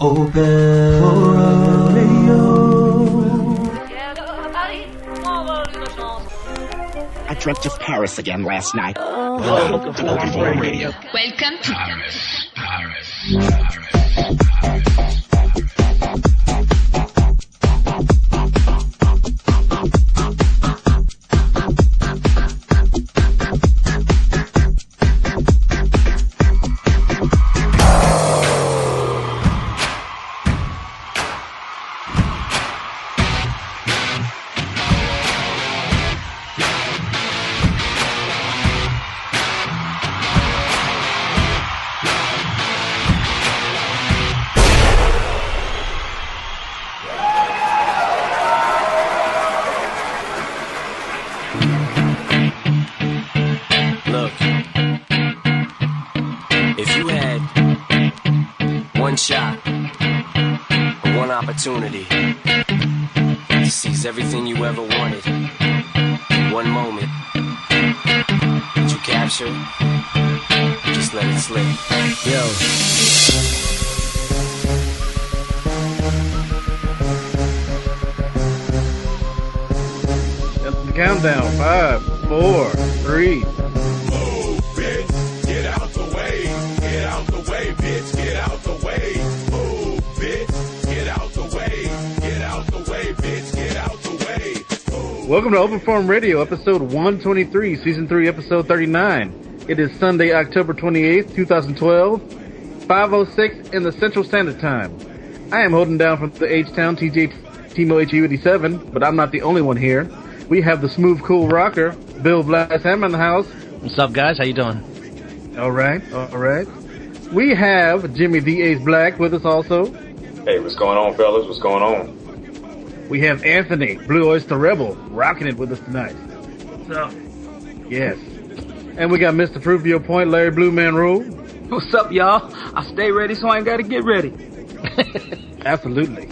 OFR Radio. I dreamt of Parris again last night. Welcome to OFR Radio. Welcome to Parris. Shot, one opportunity to seize everything you ever wanted. One moment that you captured, just let it slip. Yo. That's the countdown. 5, 4, 3. Move, bitch. Get out the way. Get out the way, bitch. Get out the way. Move, bitch. Get out the way. Get out the way, bitch. Get out the way. Move. Welcome to Open Forum Radio, episode 123, season 3, episode 39. It is Sunday, October 28th, 2012, 5:06 in the Central Standard Time. I am holding down from the H-Town, TJ Timo HU87, but I'm not the only one here. We have the smooth, cool rocker, Bill Vladz in the house. What's up, guys? How you doing? All right. We have Jimmy the Ace Black with us also. Hey, what's going on, fellas? What's going on? We have Anthony, Blue Oyster Rebel, rocking it with us tonight. What's up? Yes. And we got Mr. Fruitview Point, Larry Blue Man Rule. What's up, y'all? I stay ready, so I ain't got to get ready. Absolutely.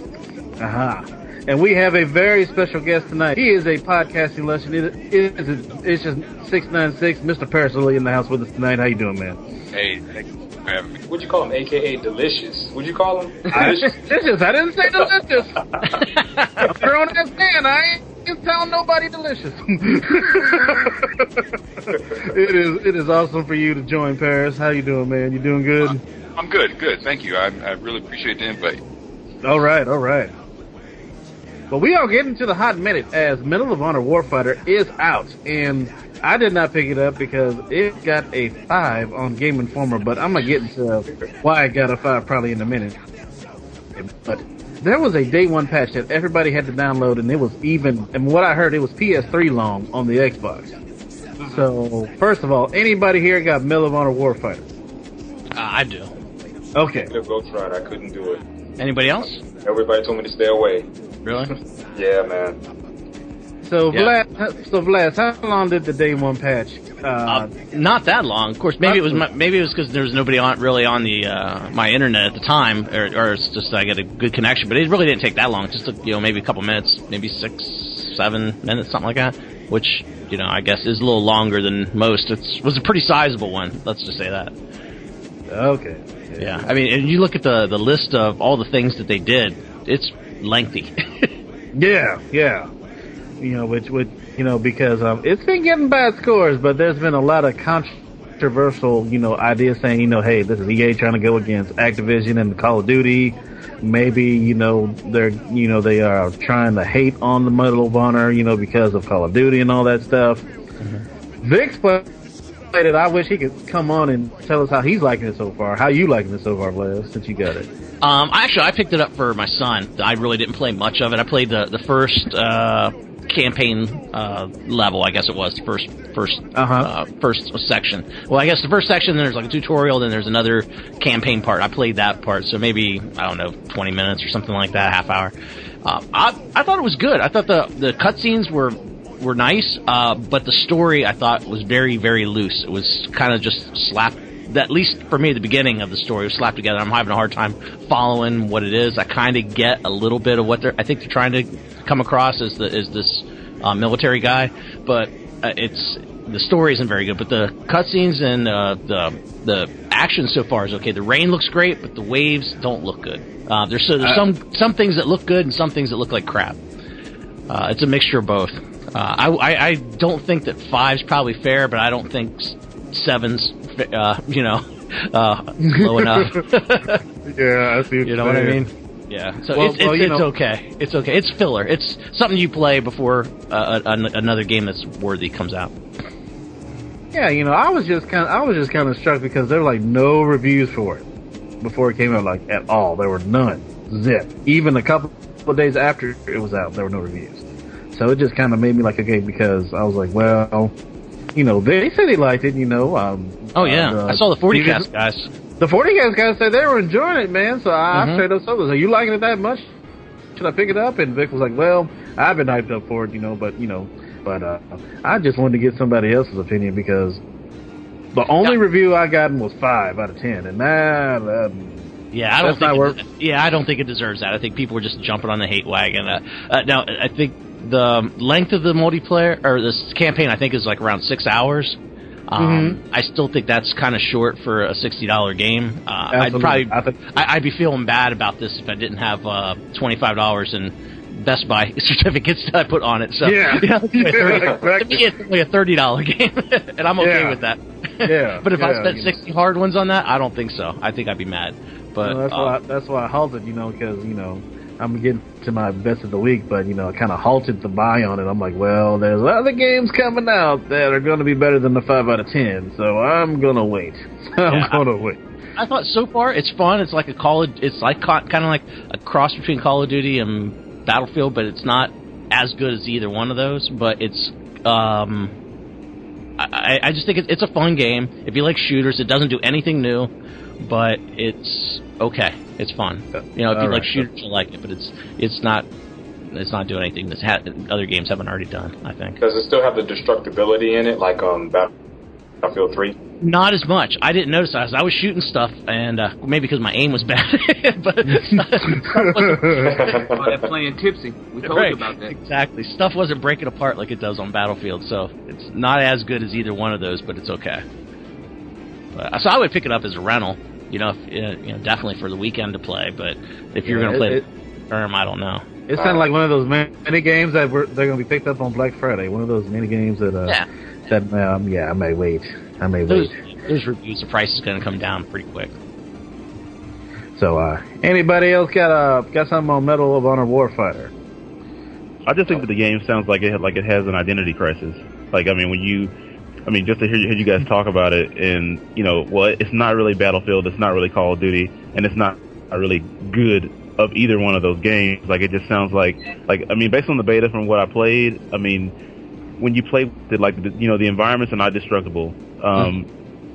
And we have a very special guest tonight. He is a podcasting legend. It's just 696, Mr. Parris in the house with us tonight. How you doing, man? Hey, thank you for having me. What'd you call him? AKA Delicious. What'd you call him? Delicious. I didn't say delicious. I'm a grown-ass man. I ain't telling nobody delicious. It is awesome for you to join, Parris. How you doing, man? You doing good? I'm good. Thank you. I really appreciate the invite. All right. But we are getting to the hot minute as Medal of Honor Warfighter is out, and I did not pick it up because it got a 5 on Game Informer, but I'm going to get into why it got a 5 probably in a minute. But there was a day one patch that everybody had to download, and it was and what I heard, it was PS3 long on the Xbox. So, first of all, anybody here got Medal of Honor Warfighter? I do. Okay. Go try it. I couldn't do it. Anybody else? Everybody told me to stay away. Really? Yeah, man. So, Vladz, how long did the day one patch? Not that long. Of course, maybe it was because there was nobody really on the my internet at the time, or it's just I get a good connection. But it really didn't take that long. It just took maybe a couple minutes, maybe 6, 7 minutes, something like that. Which I guess is a little longer than most. It was a pretty sizable one. Let's just say that. Okay. Yeah. I mean, and you look at the list of all the things that they did. It's lengthy. Yeah. Because it's been getting bad scores, but there's been a lot of controversial, ideas saying, hey, this is EA trying to go against Activision and Call of Duty. Maybe, they are trying to hate on the Medal of Honor, because of Call of Duty and all that stuff. Mm-hmm. Vic's played it. I wish he could come on and tell us how he's liking it so far. How you liking it so far, Vladz, since you got it? I picked it up for my son. I really didn't play much of it. I played the first campaign level, I guess it was, first section. Well, I guess the first section, then there's like a tutorial, then there's another campaign part. I played that part, so maybe, 20 minutes or something like that, half hour. I thought it was good. I thought the cutscenes were nice, but the story I thought was very, very loose. It was kind of just slapped. At least for me, the beginning of the story was slapped together. I'm having a hard time following what it is. I kind of get a little bit of what I think they're trying to come across as this military guy, but the story isn't very good. But the cutscenes and the action so far is okay. The rain looks great, but the waves don't look good. There's some things that look good and some things that look like crap. It's a mixture of both. I don't think that 5's probably fair, but I don't think 7's low enough. Yeah, I see. You know what I mean? Yeah. So it's okay. It's okay. It's filler. It's something you play before another game that's worthy comes out. Yeah, I was just kind of struck because there were like no reviews for it before it came out, like at all. There were none. Zip. Even a couple of days after it was out, there were no reviews. So it just kind of made me like, okay, because I was like, well, they said they liked it, Oh yeah, I saw the 40cast guys. The 40cast guys said they were enjoying it, man. So I straight up told them, "Are you liking it that much? Should I pick it up?" And Vic was like, "Well, I've been hyped up for it, but I just wanted to get somebody else's opinion because the only review I got was 5 out of 10, and I don't think it deserves that. I think people were just jumping on the hate wagon. Now, I think the length of the multiplayer or this campaign, I think, is like around 6 hours. I still think that's kind of short for a $60 game. I'd be feeling bad about this if I didn't have $25 in Best Buy certificates that I put on it. So yeah, to me it's only a $30 game, and I'm okay with that. Yeah, but if I spent 60 hard ones on that, I don't think so. I think I'd be mad. But that's why I halted, because I'm getting to my best of the week, but I kind of halted the buy on it. I'm like, well, there's other games coming out that are going to be better than the 5 out of 10, so I'm gonna wait. I thought so far it's fun. It's like it's like kind of like a cross between Call of Duty and Battlefield, but it's not as good as either one of those. But it's I just think it's a fun game. If you like shooters, it doesn't do anything new, but it's okay. It's fun. If you like shooters, you like it, but it's not doing anything that other games haven't already done, I think. Does it still have the destructibility in it, like Battlefield 3? Not as much. I didn't notice that. I was shooting stuff, and maybe because my aim was bad. But they're playing tipsy. We told you about that. Exactly. Stuff wasn't breaking apart like it does on Battlefield, so it's not as good as either one of those, but it's okay. So I would pick it up as a rental. Definitely for the weekend to play. But if you're going to play the term, I don't know. It's kind of like one of those mini games that they're going to be picked up on Black Friday. One of those mini games that I may wait. Those reviews, the price is going to come down pretty quick. So, anybody else got something on Medal of Honor Warfighter? I just think that the game sounds like it has an identity crisis. Just to hear you guys talk about it, and it's not really Battlefield, it's not really Call of Duty, and it's not really good of either one of those games. Like, it just sounds like based on the beta from what I played, when you play with it, the environments are not destructible.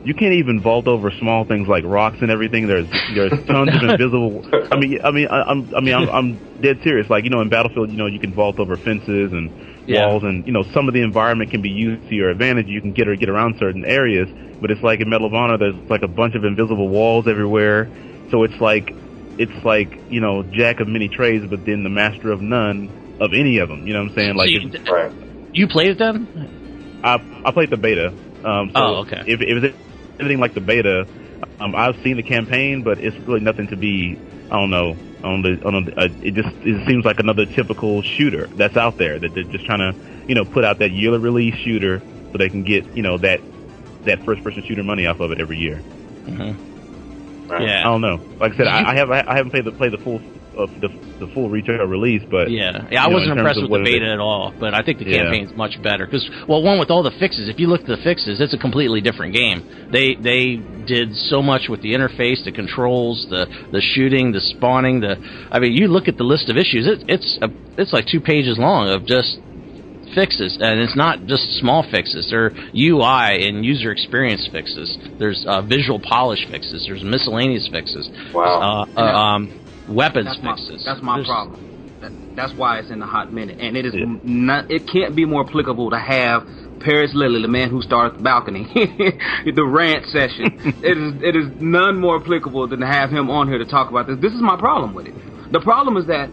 You can't even vault over small things like rocks and everything. There's tons of invisible. I'm dead serious. In Battlefield, you can vault over fences and walls, and some of the environment can be used to your advantage. You can get around certain areas, but it's like in Medal of Honor, there's like a bunch of invisible walls everywhere. So it's like jack of many trades, but then the master of none of any of them. You know what I'm saying? So you played it then? I played the beta. Okay. If it was anything like the beta, I've seen the campaign, but it's really nothing to be. I don't know. It seems like another typical shooter that's out there that they're just trying to put out that yearly release shooter so they can get that first person shooter money off of it every year. Mm-hmm. Yeah, I don't know. Like I said, I haven't played the full full retail release, but I wasn't impressed with the beta at all. But I think the campaign's much better because one with all the fixes. If you look at the fixes, it's a completely different game. They did so much with the interface, the controls, the shooting, the spawning. You look at the list of issues. It's like 2 pages long of just fixes, and it's not just small fixes. There are UI and user experience fixes. There's visual polish fixes. There's miscellaneous fixes. Wow. Weapons fixes. That's my problem. That's why it's in the hot minute, and it is not. It can't be more applicable to have Parris Lilly, the man who started the balcony, the rant session. It is none more applicable than to have him on here to talk about this. This is my problem with it. The problem is that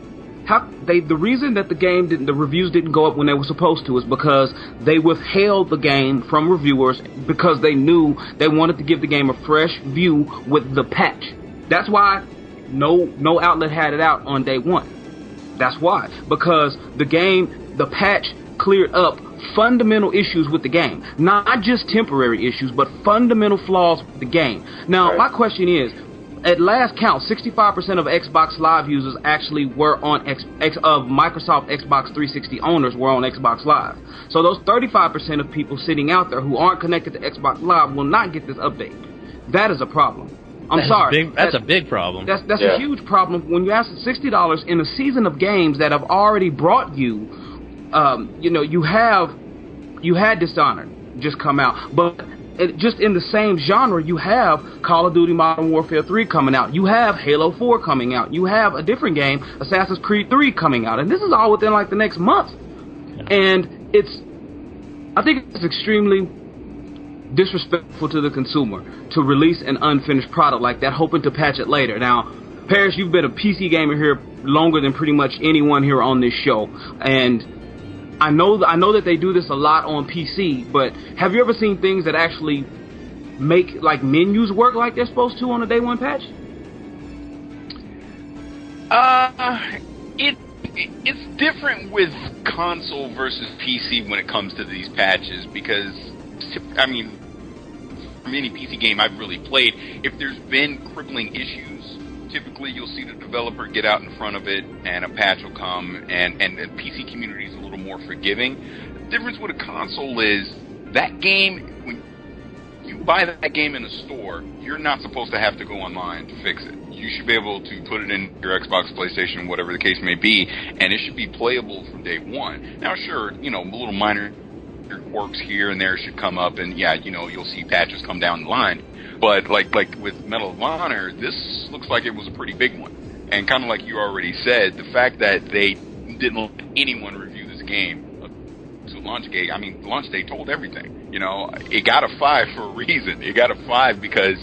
The reason that the reviews didn't go up when they were supposed to is because they withheld the game from reviewers because they knew they wanted to give the game a fresh view with the patch. That's why no outlet had it out on day one. That's why. Because the patch cleared up fundamental issues with the game. Not just temporary issues, but fundamental flaws with the game. Now, my question is, at last count, 65% of Xbox Live users actually were on of Microsoft Xbox 360 owners were on Xbox Live. So those 35% of people sitting out there who aren't connected to Xbox Live will not get this update. That is a problem. That's a big problem. That's a huge problem when you ask $60 in a season of games that have already brought you, you had Dishonored just come out, but just in the same genre, you have Call of Duty Modern Warfare 3 coming out. You have Halo 4 coming out. You have a different game, Assassin's Creed 3 coming out. And this is all within like the next month. Yeah. And I think it's extremely disrespectful to the consumer to release an unfinished product like that, hoping to patch it later. Now, Parris, you've been a PC gamer here longer than pretty much anyone here on this show. And I know that they do this a lot on PC, but have you ever seen things that actually make like menus work like they're supposed to on a day one patch? It's different with console versus PC when it comes to these patches because, I mean, from any PC game I've really played, if there's been crippling issues, typically you'll see the developer get out in front of it and a patch will come, and the PC community is a little more forgiving. The difference with a console is that game, when you buy that game in a store, you're not supposed to have to go online to fix it. You should be able to put it in your Xbox, PlayStation, whatever the case may be, and it should be playable from day one. Now, sure, little minor quirks here and there should come up, and you'll see patches come down the line. But like with Medal of Honor, this looks like it was a pretty big one. And kind of like you already said, the fact that they didn't let anyone review this game to launch date, launch date told everything. It got a 5 for a reason. It got a 5 because,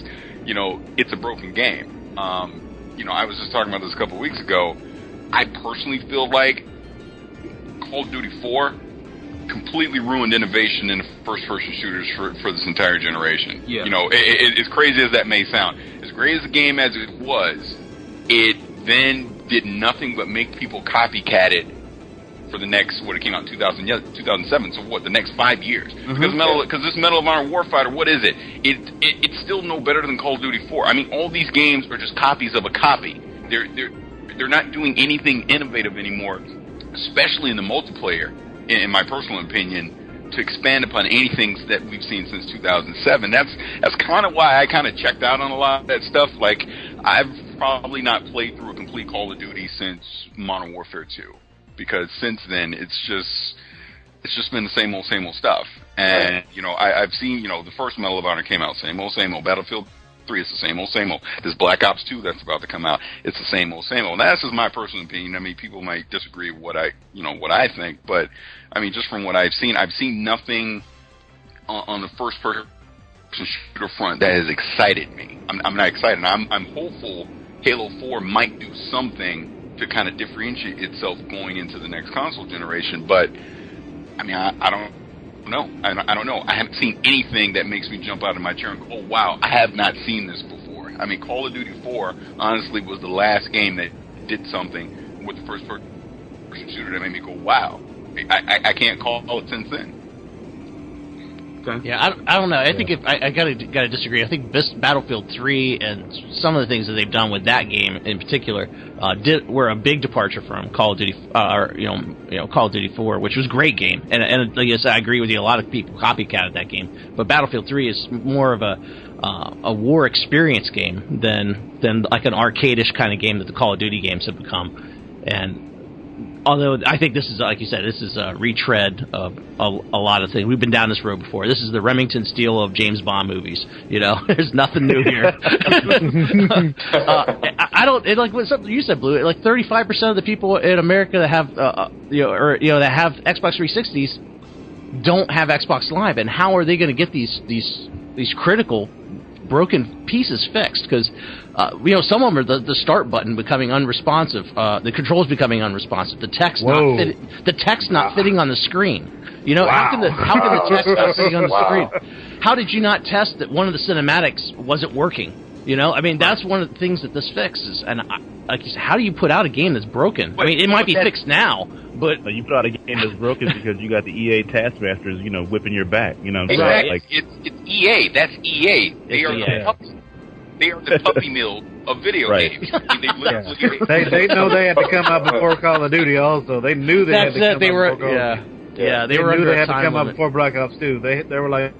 it's a broken game. I was just talking about this a couple of weeks ago. I personally feel like Call of Duty 4 completely ruined innovation in first-person shooters for this entire generation. Yeah. As crazy as that may sound, as great as the game as it was, it then did nothing but make people copycat it for the next, it came out in 2007, so the next 5 years. Mm-hmm. Because this Medal of Honor Warfighter, what is it? It's still no better than Call of Duty 4. All these games are just copies of a copy. They're not doing anything innovative anymore, especially in the multiplayer, in my personal opinion, to expand upon anything that we've seen since 2007. That's kind of why I kind of checked out on a lot of that stuff. Like, I've probably not played through a complete Call of Duty since Modern Warfare 2, because since then it's just been the same old stuff. And I've seen the first Medal of Honor came out, same old. Battlefield 3 is the same old. This Black Ops 2 that's about to come out, it's the same old. And that's just my personal opinion. People might disagree with what I think, but just from what I've seen nothing on the first person shooter front that has excited me. I'm not excited. I'm hopeful Halo 4 might do something to kind of differentiate itself going into the next console generation, but I don't know. I don't know. I haven't seen anything that makes me jump out of my chair and go, oh, wow, I have not seen this before. Call of Duty 4, honestly, was the last game that did something with the first-person shooter that made me go, wow. I can't call it since then. Okay. Yeah, I don't know. I think I gotta disagree. I think Battlefield 3 and some of the things that they've done with that game in particular were a big departure from Call of Duty, Call of Duty 4, which was a great game. And like I said, I agree with you. A lot of people copycatted that game, but Battlefield 3 is more of a war experience game than like an arcade-ish kind of game that the Call of Duty games have become. And although I think this is, like you said, this is a retread of a lot of things. We've been down this road before. This is the Remington Steele of James Bond movies. There's nothing new here. I don't like what something you said, Blue. Like 35% of the people in America that have that have Xbox 360s don't have Xbox Live, and how are they going to get these critical broken pieces fixed, because some of them are the start button becoming unresponsive, the controls becoming unresponsive, the text not fitting on the screen. How can the text not fitting on the screen? How did you not test that one of the cinematics wasn't working? That's one of the things that this fixes. And like you said, how do you put out a game that's broken? It might be fixed now, but you put out a game that's broken because you got the EA taskmasters, whipping your back. Exactly. It's EA. That's EA. They are the puppy. They are the puppy mill of video games. They know they had to come out before Call of Duty. Also, they knew they had to come out before Call of Duty. They were under they had to come out before Black Ops 2. They were like,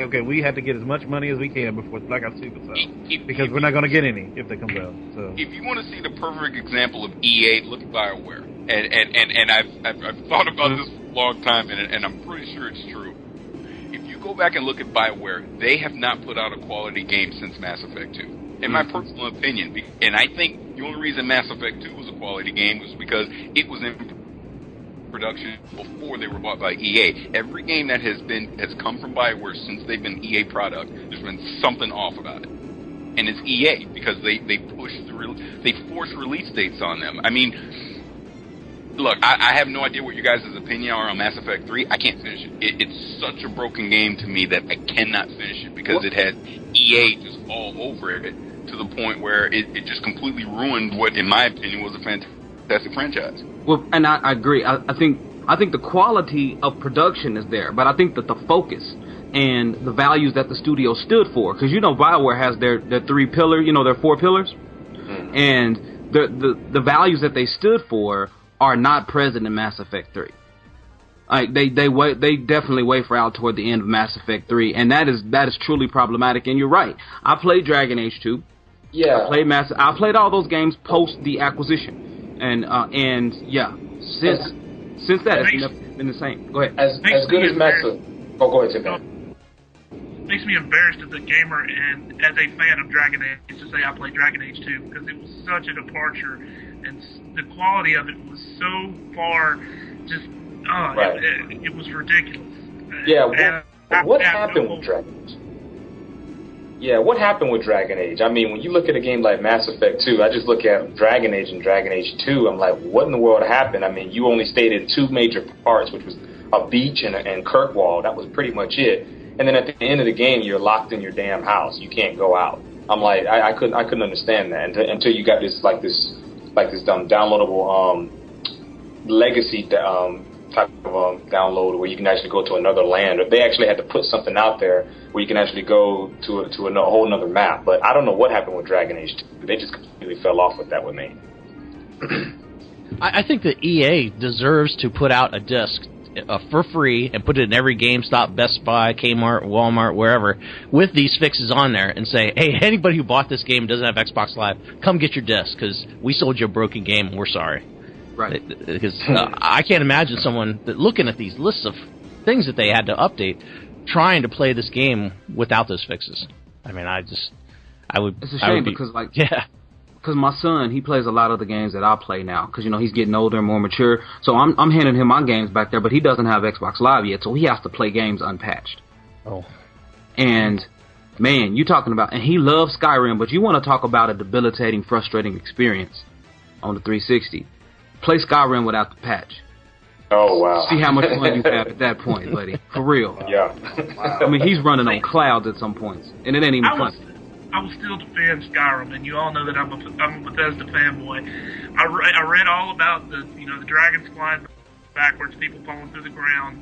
okay, we had to get as much money as we can before Black Ops 2 comes out, because we're not going to get any if they comes out. So if you want to see the perfect example of EA, look at BioWare. And I've thought about this for a long time, and I'm pretty sure it's true. If you go back and look at BioWare, they have not put out a quality game since Mass Effect 2. In my personal opinion, and I think the only reason Mass Effect 2 was a quality game was because it was in production before they were bought by EA. Every game that has come from BioWare since they've been EA product, there's been something off about it. And it's EA because they force release dates on them. Look, I have no idea what you guys' opinion are on Mass Effect 3. I can't finish it. It's such a broken game to me that I cannot finish it because it had EA just all over it to the point where it just completely ruined what, in my opinion, was a fantastic franchise. Well, and I agree. I think the quality of production is there, but I think that the focus and the values that the studio stood for, because BioWare has their 3 pillars, their 4 pillars, and the values that they stood for are not present in Mass Effect 3. They definitely waver out toward the end of Mass Effect 3, and that is truly problematic. And you're right. I played Dragon Age 2. Yeah. I played all those games post the acquisition, and since that it's never been the same. Go ahead. As good as Mass Effect. Oh, go ahead, Tim. Makes me embarrassed as a gamer and as a fan of Dragon Age to say I played Dragon Age 2, because it was such a departure, and the quality of it was so far just it was ridiculous. Yeah, what happened with Dragon Age? Yeah, what happened with Dragon Age? When you look at a game like Mass Effect 2, I just look at Dragon Age and Dragon Age 2, I'm like, what in the world happened? You only stayed in 2 major parts, which was a beach and Kirkwall. That was pretty much it. And then at the end of the game, you're locked in your damn house. You can't go out. I'm like, I couldn't understand that until you got this downloadable legacy type of download where you can actually go to another land. They actually had to put something out there where you can actually go to a whole another map. But I don't know what happened with Dragon Age 2. They just completely fell off with that with me. I think that EA deserves to put out a disc for free and put it in every GameStop, Best Buy, Kmart, Walmart, wherever, with these fixes on there, and say, hey, anybody who bought this game and doesn't have Xbox Live, come get your disc, because we sold you a broken game and we're sorry. Right. Because I can't imagine someone looking at these lists of things that they had to update, trying to play this game without those fixes. I would. It's a shame because because my son, he plays a lot of the games that I play now, because he's getting older and more mature. So I'm handing him my games back there, but he doesn't have Xbox Live yet, so he has to play games unpatched. Oh. And man, you talking about, and he loves Skyrim, but you want to talk about a debilitating, frustrating experience on the 360. Play Skyrim without the patch. Oh, wow. See how much fun you have at that point, buddy. For real. Yeah. Wow. He's running on clouds at some points, and it ain't even fun. I will still defend Skyrim, and you all know that I'm a Bethesda fanboy. I read all about the dragons flying backwards, people falling through the ground,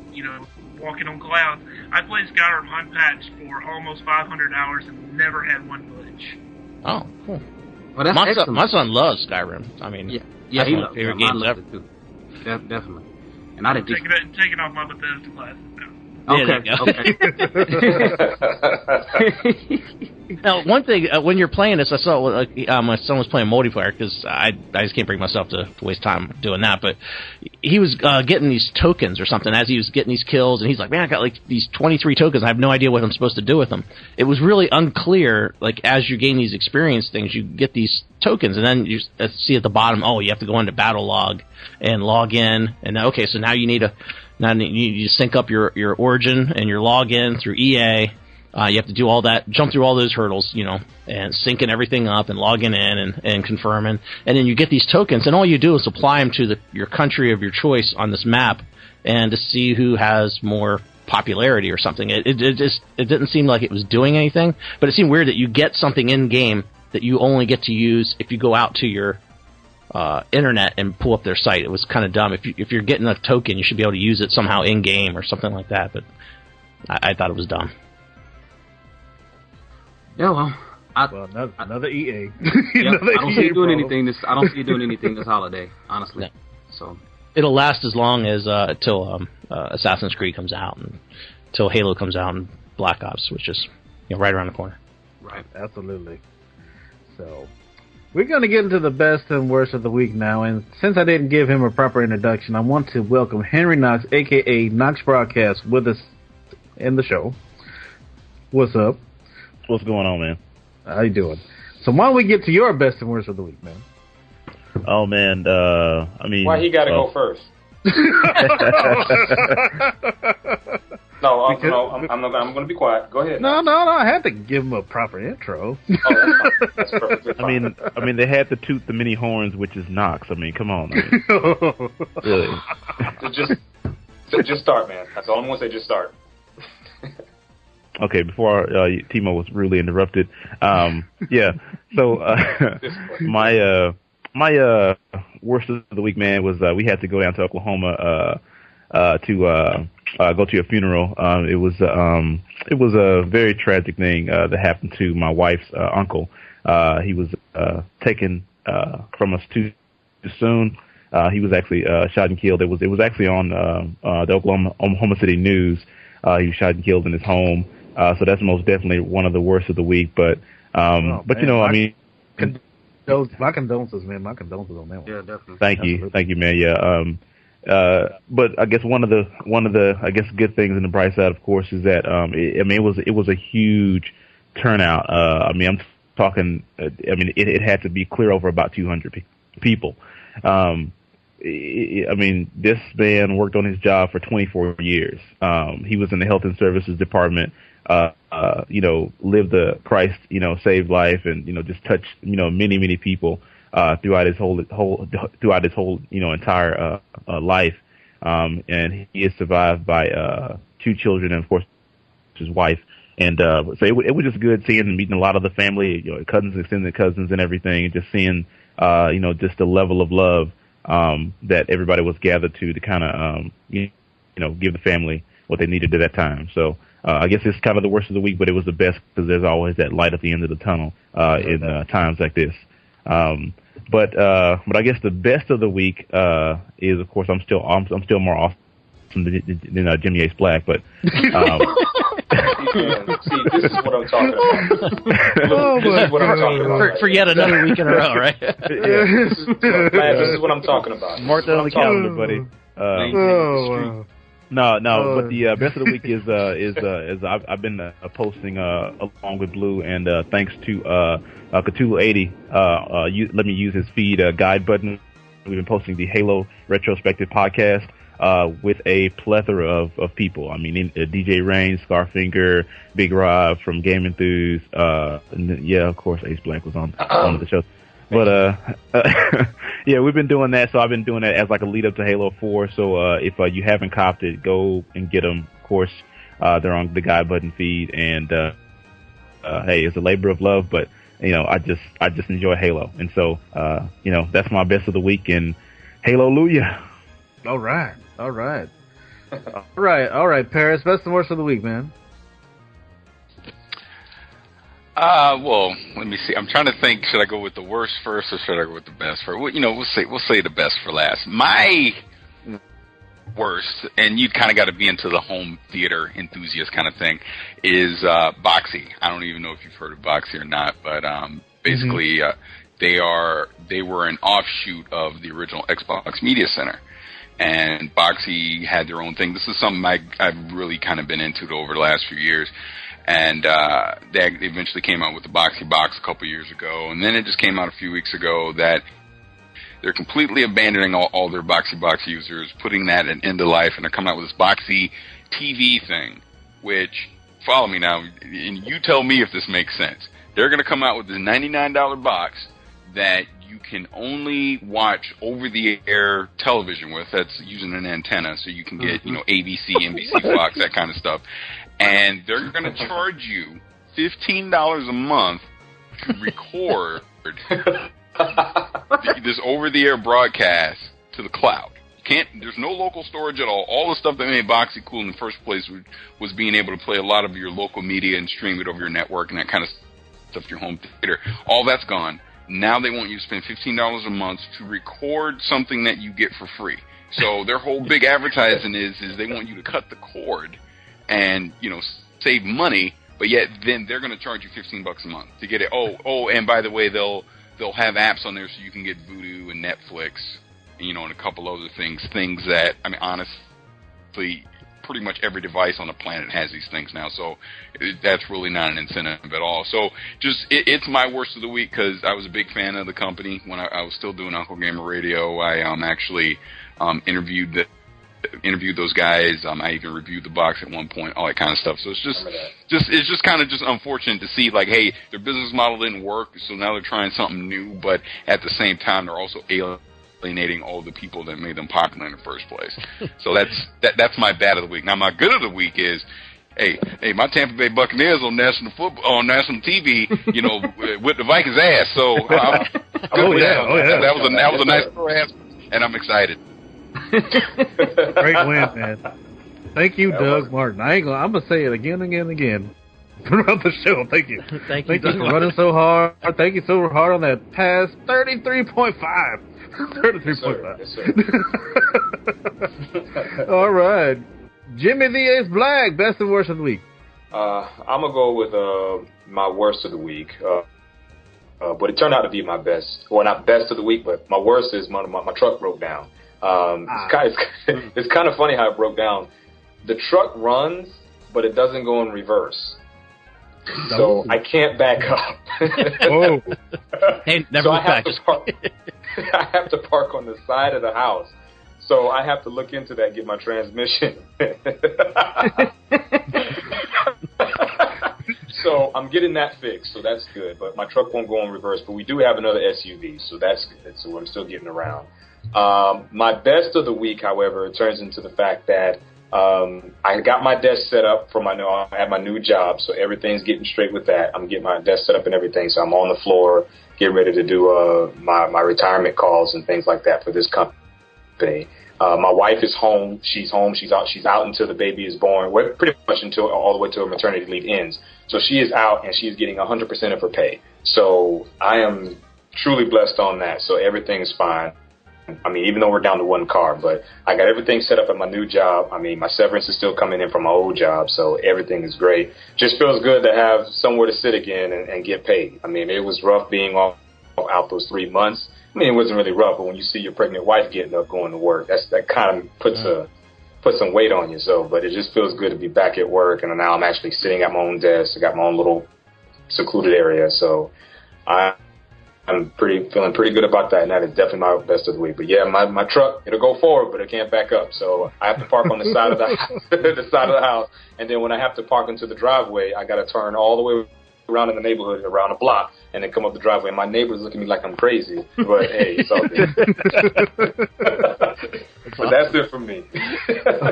walking on clouds. I played Skyrim unpatched for almost 500 hours and never had one glitch. Oh, cool. Well, that's my son loves Skyrim. Yeah, he loves favorite games ever. Too. Definitely. And I didn't taking off my Bethesda glasses now. Okay. Now, one thing, when you're playing this, I saw my son was playing multiplayer, because I just can't bring myself to waste time doing that, but he was getting these tokens or something as he was getting these kills, and he's like, man, I got these 23 tokens, I have no idea what I'm supposed to do with them. It was really unclear, as you gain these experience things, you get these tokens, and then you see at the bottom, you have to go into battle log and log in, and okay, so now you need to sync up your origin and your login through EA, You have to do all that, jump through all those hurdles, you know, and syncing everything up and logging in and confirming. And then you get these tokens, and all you do is apply them to your country of your choice on this map, and to see who has more popularity or something. It didn't seem like it was doing anything, but it seemed weird that you get something in game that you only get to use if you go out to your internet and pull up their site. It was kind of dumb. If you're getting a token, you should be able to use it somehow in game or something like that. But I thought it was dumb. Yeah, well, another EA. I don't see you doing anything this. I don't see you doing anything this holiday, honestly. Yeah. So it'll last as long as till Assassin's Creed comes out, and till Halo comes out, and Black Ops, which is right around the corner. Right, absolutely. So we're going to get into the best and worst of the week now, and since I didn't give him a proper introduction, I want to welcome Henry Knox, a.k.a. Knox Broadcast, with us in the show. What's up? What's going on, man? How you doing? So why don't we get to your best and worst of the week, man? Oh, man, I mean... Why he gotta go first? No, I'm going to be quiet. Go ahead. No, I had to give him a proper intro. Oh, that's perfectly fine. I mean, they had to toot the mini horns, which is Knox. I mean, come on. Really. Just start, man. That's all I'm going to say. Just start. Okay, before Timo was rudely interrupted. Yeah. So my worst of the week, man, was we had to go down to Oklahoma to go to a funeral. It was a very tragic thing that happened to my wife's uncle. He was taken from us too soon. He was actually shot and killed. It was actually on the Oklahoma City News. He was shot and killed in his home. So that's most definitely one of the worst of the week. But you know, I mean, my condolences, man. My condolences on that one. Yeah, definitely. Thank you, man. Yeah. But I guess one of the I guess good things in the bright side, of course, is that it was a huge turnout. I mean, I'm talking. I mean, it had to be clear over about 200 people. I mean, this man worked on his job for 24 years. He was in the Health and Services Department. You know, lived the Christ, you know, saved life, and you know, just touched, you know, many people throughout his whole you know, entire life. And he is survived by 2 children and of course his wife. And so it was just good seeing and meeting a lot of the family, you know, cousins, extended cousins, and everything. And just seeing you know, just the level of love that everybody was gathered to kind of you know, give the family what they needed at that time. So I guess it's kind of the worst of the week, but it was the best because there's always that light at the end of the tunnel in times like this. But I guess the best of the week is, of course, I'm still more awesome than Jimmy Ace Black, but See, this is what I'm talking about. This is what I'm talking about. For yet another week in a row, right? This is what I'm talking about. Mark that on the calendar, buddy. No, but the best of the week is I've been posting along with Blue, and thanks to Cthulhu80, let me use his feed guide button. We've been posting the Halo retrospective podcast with a plethora of people. I mean, DJ Rain, Scarfinger, Big Rob from Game Enthused, and yeah, of course, Ace Blank was on the show. But yeah, we've been doing that. So I've been doing that as like a lead up to Halo 4. So if you haven't copped it, go and get them. Of course, they're on the guide button feed. And hey, it's a labor of love, but you know, I just enjoy Halo, and so you know, that's my best of the week. And Hallelujah! All right, Parris, best and worst of the week, man. Well, let me see. I'm trying to think. Should I go with the worst first, or should I go with the best first? Well, you know, we'll say the best for last. My worst, and you kind of got to be into the home theater enthusiast kind of thing, is Boxy. I don't even know if you've heard of Boxy or not, but basically they were an offshoot of the original Xbox Media Center. And Boxy had their own thing. This is something I've really kind of been into over the last few years. And they eventually came out with the Boxy Box a couple years ago. And then it just came out a few weeks ago that they're completely abandoning all their Boxy Box users, putting that into life, and they're coming out with this Boxy TV thing, which follow me now, and you tell me if this makes sense. They're going to come out with this $99 box that you can only watch over-the-air television with. That's using an antenna, so you can get, ABC, NBC, Fox, that kind of stuff. And they're going to charge you $15 a month to record this over-the-air broadcast to the cloud. There's no local storage at all. All the stuff that made Boxy cool in the first place was being able to play a lot of your local media and stream it over your network and that kind of stuff, your home theater. All that's gone. Now they want you to spend $15 a month to record something that you get for free. So their whole big advertising is they want you to cut the cord and, save money, but yet then they're going to charge you $15 a month to get it. Oh, and by the way, they'll have apps on there so you can get Vudu and Netflix, and a couple other things that, honestly, pretty much every device on the planet has these things now, so that's really not an incentive at all. So it's my worst of the week because I was a big fan of the company when I was still doing Uncle Gamer Radio. I actually interviewed those guys. I even reviewed the box at one point, all that kind of stuff. So it's just kind of unfortunate to see, like, hey, their business model didn't work, so now they're trying something new, but at the same time they're also alienating all the people that made them popular in the first place. So that's my bad of the week. Now my good of the week is, hey, my Tampa Bay Buccaneers on national TV, with the Vikings ass. So that was a nice ass, and I'm excited. Great win, man. Thank you, Doug Martin. I'm gonna say it again and again throughout the show. Thank you. Thank you for running so hard. Thank you so hard on that pass. 33.5. 33.5. Yes, sir. All right. Jimmy the Ace Black, best and worst of the week. I'm going to go with my worst of the week. But it turned out to be my best. Well, not best of the week, but my worst is my truck broke down. It's kind of funny how it broke down. The truck runs, but it doesn't go in reverse. So I can't back up. Whoa. Hey, never look back. I have to park on the side of the house. So I have to look into that, get my transmission. So I'm getting that fixed, so that's good. But my truck won't go in reverse. But we do have another SUV, so that's good. So I'm still getting around. My best of the week, however, turns into the fact that I got my desk set up for I have my new job, so everything's getting straight with that. I'm getting my desk set up and everything, so I'm on the floor, getting ready to do my retirement calls and things like that for this company. My wife is home. She's home. She's out until the baby is born. We're pretty much until all the way till her maternity leave ends. So she is out and she's getting 100% of her pay. So I am truly blessed on that. So everything is fine. Even though we're down to one car, but I got everything set up at my new job. My severance is still coming in from my old job, so everything is great. Just feels good to have somewhere to sit again and get paid. It was rough being out those 3 months. It wasn't really rough, but when you see your pregnant wife getting up going to work, that kind of puts some weight on you. So, but it just feels good to be back at work, and now I'm actually sitting at my own desk. I got my own little secluded area, so I'm feeling pretty good about that, and that is definitely my best of the week. But yeah, my truck, it'll go forward, but it can't back up. So I have to park on the side of the house, and then when I have to park into the driveway, I got to turn all the way around in the neighborhood, around a block, and then come up the driveway. And my neighbors look at me like I'm crazy, but hey, it's all good. But that's it for me.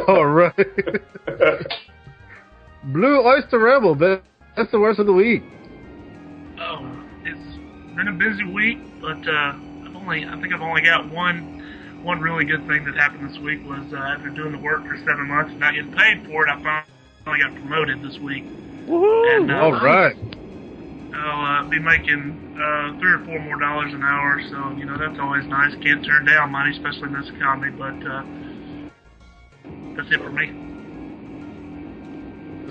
All right. Blue Oyster Rebel, that's the worst of the week. Oh, it's been a busy week, but I think I've only got one really good thing that happened this week was after doing the work for 7 months and not getting paid for it, I finally got promoted this week. Woohoo! And, all right. I'll be making $3 or $4 more an hour, so that's always nice. Can't turn down money, especially in this economy. But that's it for me.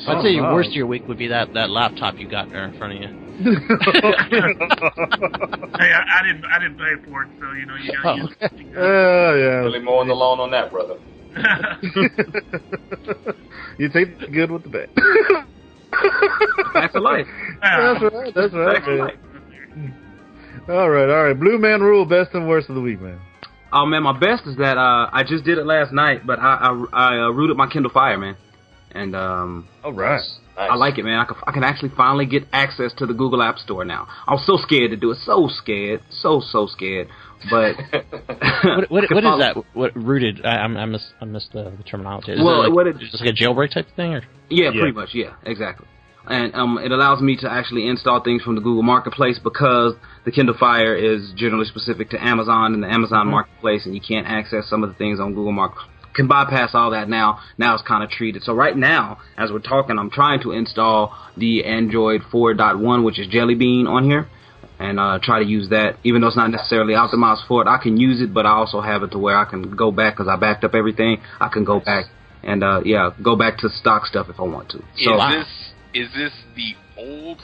I'd say your worst of your week would be that laptop you got there in front of you. Hey, I didn't pay for it, so you got to use it. Yeah. Really mowing the lawn on that, brother. You take the good with the bad. That's a life. That's right, man. All right. Blue Man Rule, best and worst of the week, man. Oh man, my best is that I just did it last night, but I rooted my Kindle Fire, man. And all right. Nice. I like it, man. I can actually finally get access to the Google App Store now. I was so scared to do it. So scared. So scared. But what is that? What rooted? I missed the terminology. Is it just like a jailbreak type thing, or? Yeah, pretty much. Yeah, exactly. And it allows me to actually install things from the Google Marketplace because the Kindle Fire is generally specific to Amazon and the Amazon Marketplace, and you can't access some of the things on Google Marketplace. Can bypass all that now. Now it's kind of treated. So right now, as we're talking, I'm trying to install the Android 4.1, which is Jelly Bean, on here, and try to use that. Even though it's not necessarily optimized for it, I can use it, but I also have it to where I can go back because I backed up everything. I can go back and go back to stock stuff if I want to. So is this the old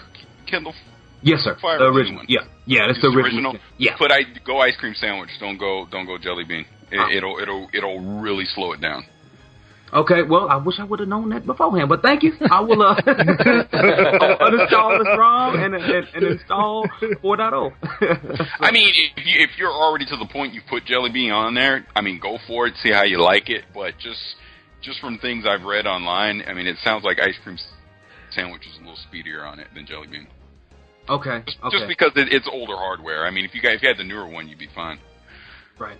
Kindle? Yes, sir. Fire The original. one? Yeah, that's the original. Yeah. Put go ice cream sandwich. Don't go Jelly Bean. It'll really slow it down. Okay, well, I wish I would have known that beforehand, but thank you. I will uninstall this ROM and install 4.0. I mean, if you're already to the point you've put Jelly Bean on there, I mean, go for it, see how you like it. But just from things I've read online, I mean, it sounds like ice cream sandwich is a little speedier on it than Jelly Bean. Okay. Just because it's older hardware. I mean, if you had the newer one, you'd be fine. Right.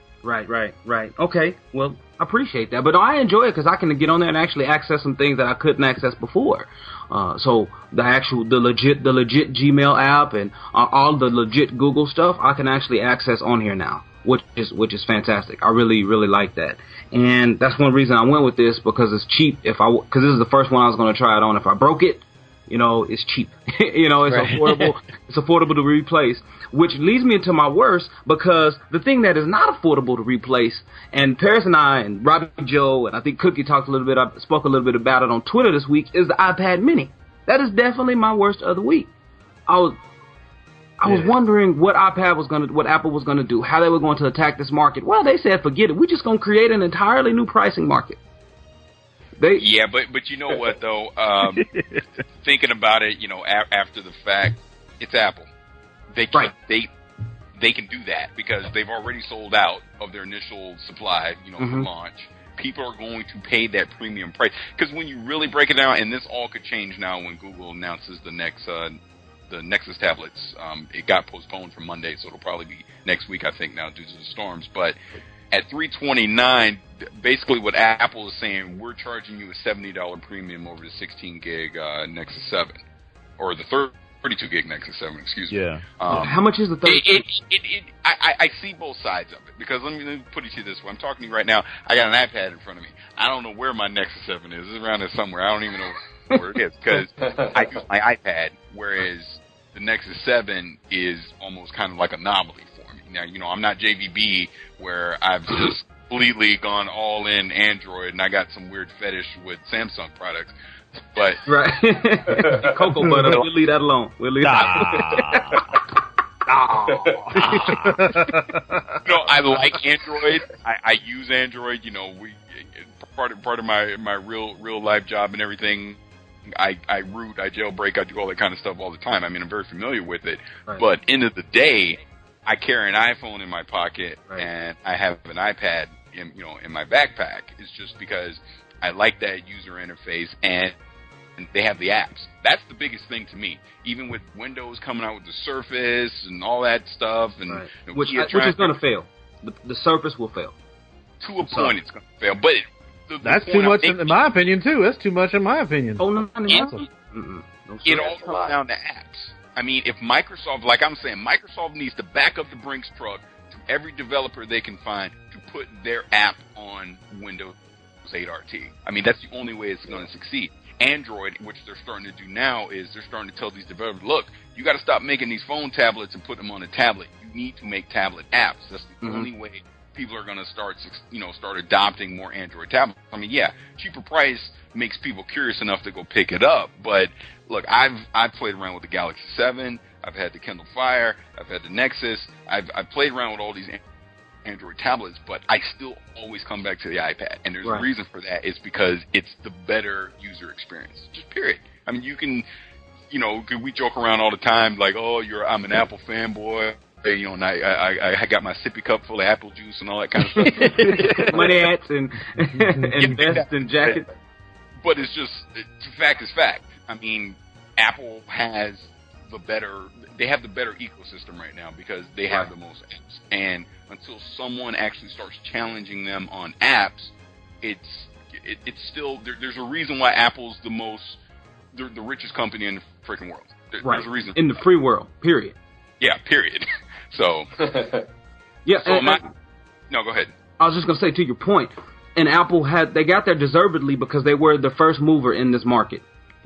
Okay, well, I appreciate that. But I enjoy it because I can get on there and actually access some things that I couldn't access before. So the legit Gmail app and all the legit Google stuff, I can actually access on here now, which is fantastic. I really like that. And that's one reason I went with this, because it's cheap. Because this is the first one I was going to try it on. If I broke it, it's cheap. It's affordable. It's affordable to replace, which leads me into my worst, because the thing that is not affordable to replace, and Parris and I and Robbie Joe, and I think Cookie spoke a little bit about it on Twitter this week, is the iPad Mini. That is definitely my worst of the week. I was wondering what Apple was gonna do, how they were going to attack this market. Well, they said, forget it. We're just gonna create an entirely new pricing market. But you know what though? Thinking about it, after the fact, it's Apple. They can do that because they've already sold out of their initial supply, for launch. People are going to pay that premium price, because when you really break it down, and this all could change now when Google announces the Nexus tablets. It got postponed from Monday, so it'll probably be next week, I think, now due to the storms. But at $329, basically what Apple is saying, we're charging you a $70 premium over the 16 gig Nexus 7, or the 32 gig Nexus 7, excuse me. Yeah. How much is the 32? I see both sides of it, because let me put it to you this way. I'm talking to you right now. I got an iPad in front of me. I don't know where my Nexus 7 is. It's around there somewhere. I don't even know where it is, because I use my iPad, whereas the Nexus 7 is almost kind of like a novelty for me. Now, I'm not JVB, where I've just completely gone all in Android, and I got some weird fetish with Samsung products. But right, cocoa butter. We'll leave that alone. I like Android. I use Android. Part of my real life job and everything. I root, I jailbreak, I do all that kind of stuff all the time. I mean, I'm very familiar with it. Right. But end of the day, I carry an iPhone in my pocket, and I have an iPad in my backpack. It's just because I like that user interface, and they have the apps. That's the biggest thing to me. Even with Windows coming out with the Surface and all that stuff, and which is going to fail. The Surface will fail. To a point, it's going to fail. But that's too much, in my opinion, too. That's too much, in my opinion. Oh no, it all comes down to apps. I mean, if Microsoft, like I'm saying, Microsoft needs to back up the Brinks truck to every developer they can find to put their app on Windows 8 RT. I mean, that's the only way it's going to succeed. Android, which they're starting to do now, is they're starting to tell these developers, look, you got to stop making these phone tablets and put them on a tablet. You need to make tablet apps. That's the only way people are going to start adopting more Android tablets. I mean, yeah, cheaper price makes people curious enough to go pick it up. But look, I've played around with the Galaxy 7. I've had the Kindle Fire. I've had the Nexus. I've played around with all these Android tablets, but I still always come back to the iPad. And there's a reason for that. It's because it's the better user experience. Just period. I mean, you can, we joke around all the time like, oh, I'm an Apple fanboy. And I got my sippy cup full of apple juice and all that kind of stuff. Money hats and vests and jackets. But it's just, fact is fact. I mean, Apple has the better ecosystem right now because they have the most apps. And until someone actually starts challenging them on apps, it's still there's a reason why Apple's the richest company in the freaking world. There's a reason in the free world. Period. Yeah. Period. So. Yeah. So no, go ahead. I was just gonna say, to your point, and Apple they got there deservedly because they were the first mover in this market.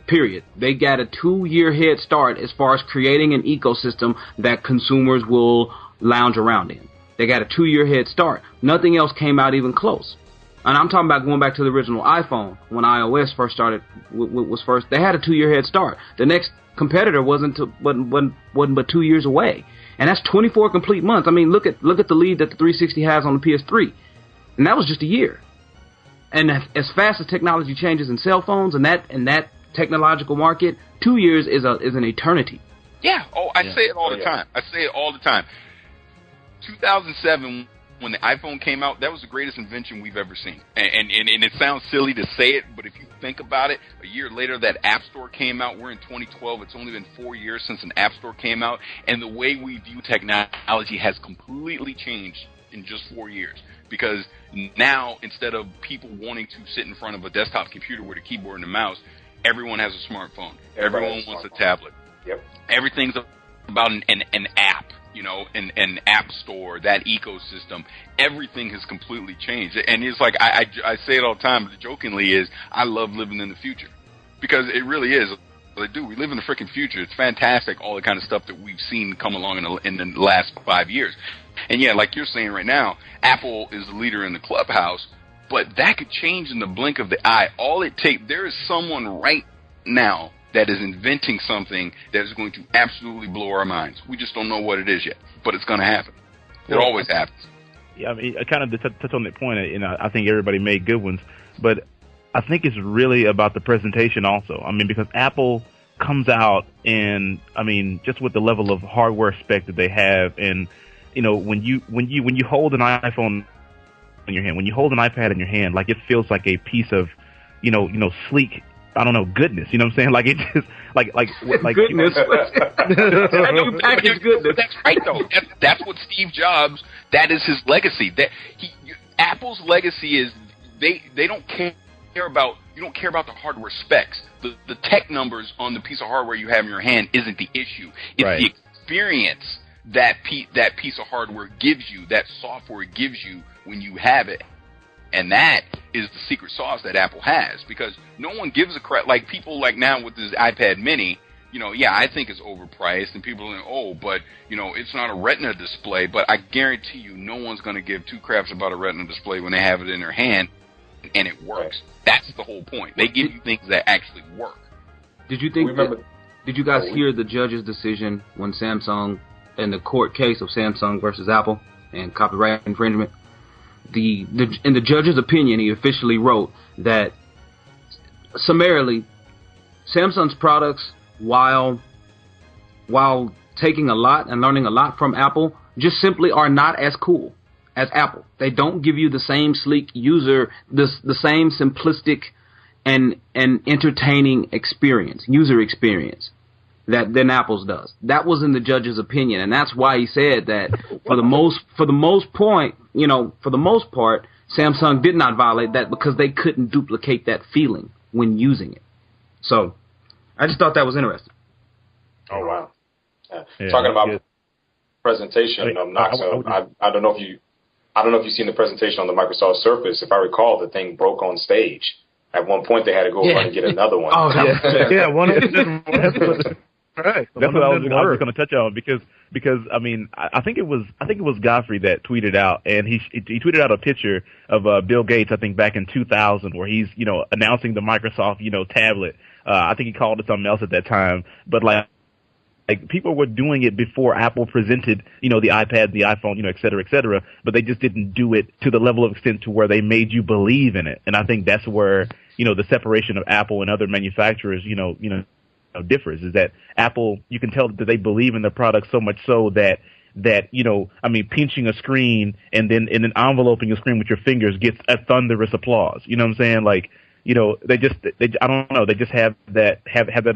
Period. They got a 2-year head start as far as creating an ecosystem that consumers will lounge around in. They got a 2-year head start. Nothing else came out even close. And I'm talking about going back to the original iPhone when iOS first started. They had a 2-year head start. The next competitor wasn't but 2 years away, and that's 24 complete months. I mean, look at the lead that the 360 has on the PS3, and that was just a year. And as fast as technology changes in cell phones and that technological market, 2 years is an eternity. Yeah. Oh, I say it all the time. I say it all the time. 2007, when the iPhone came out, that was the greatest invention we've ever seen. And it sounds silly to say it, but if you think about it, a year later that App Store came out. We're in 2012. It's only been 4 years since an App Store came out, and the way we view technology has completely changed in just 4 years. Because now, instead of people wanting to sit in front of a desktop computer with a keyboard and a mouse, everyone has a smartphone. Everyone wants a tablet. Yep. Everything's about an app, an app store, that ecosystem. Everything has completely changed. And it's like, I say it all the time, but jokingly is, I love living in the future. Because it really is. Like, dude, we live in the freaking future. It's fantastic, all the kind of stuff that we've seen come along in the last 5 years. And yeah, like you're saying right now, Apple is the leader in the clubhouse, but that could change in the blink of the eye. There is someone right now that is inventing something that is going to absolutely blow our minds. We just don't know what it is yet, but it's going to happen. It always happens. Yeah, I mean, kind of to touch on that point, I think everybody made good ones, but I think it's really about the presentation also. I mean, because Apple comes out and, I mean, just with the level of hardware spec that they have, and when you hold an iPhone in your hand, when you hold an iPad in your hand, like, it feels like a piece of, sleek, I don't know, goodness. You know what I'm saying? Like, it just like goodness. I know package goodness. That's right, though. That's what Steve Jobs. That is his legacy. Apple's legacy is they don't care about, you don't care about the hardware specs. The tech numbers on the piece of hardware you have in your hand isn't the issue. It's the experience that piece of hardware gives you, that software gives you when you have it. And that is the secret sauce that Apple has, because no one gives a crap. Like, people like now with this iPad mini, I think it's overpriced, and people are like, but, it's not a Retina display, but I guarantee you no one's going to give two craps about a Retina display when they have it in their hand and it works. That's the whole point. They give you things that actually work. Did you guys hear the judge's decision when Samsung, in the court case of Samsung versus Apple and copyright infringement? In the judge's opinion, he officially wrote that, summarily, Samsung's products, while taking a lot and learning a lot from Apple, just simply are not as cool as Apple. They don't give you the same sleek user, the same simplistic and entertaining user experience than Apple's does. That was in the judge's opinion, and that's why he said that for the most part, Samsung did not violate that because they couldn't duplicate that feeling when using it. So, I just thought that was interesting. Oh wow! Talking about presentation, Knox. I don't know if you've seen the presentation on the Microsoft Surface. If I recall, the thing broke on stage. At one point, they had to go run and get another one. One of them. Right. That's what I was going to touch on because I mean, I think it was Godfrey that tweeted out, and he tweeted out a picture of Bill Gates, I think back in 2000, where he's announcing the Microsoft tablet. I think he called it something else at that time, but like people were doing it before Apple presented the iPad, the iPhone, et cetera, but they just didn't do it to the level of extent to where they made you believe in it. And I think that's where the separation of Apple and other manufacturers differs, is that Apple, you can tell that they believe in the product so much so that pinching a screen and then enveloping a screen with your fingers gets a thunderous applause. You know what I'm saying? Like they I don't know, they just have that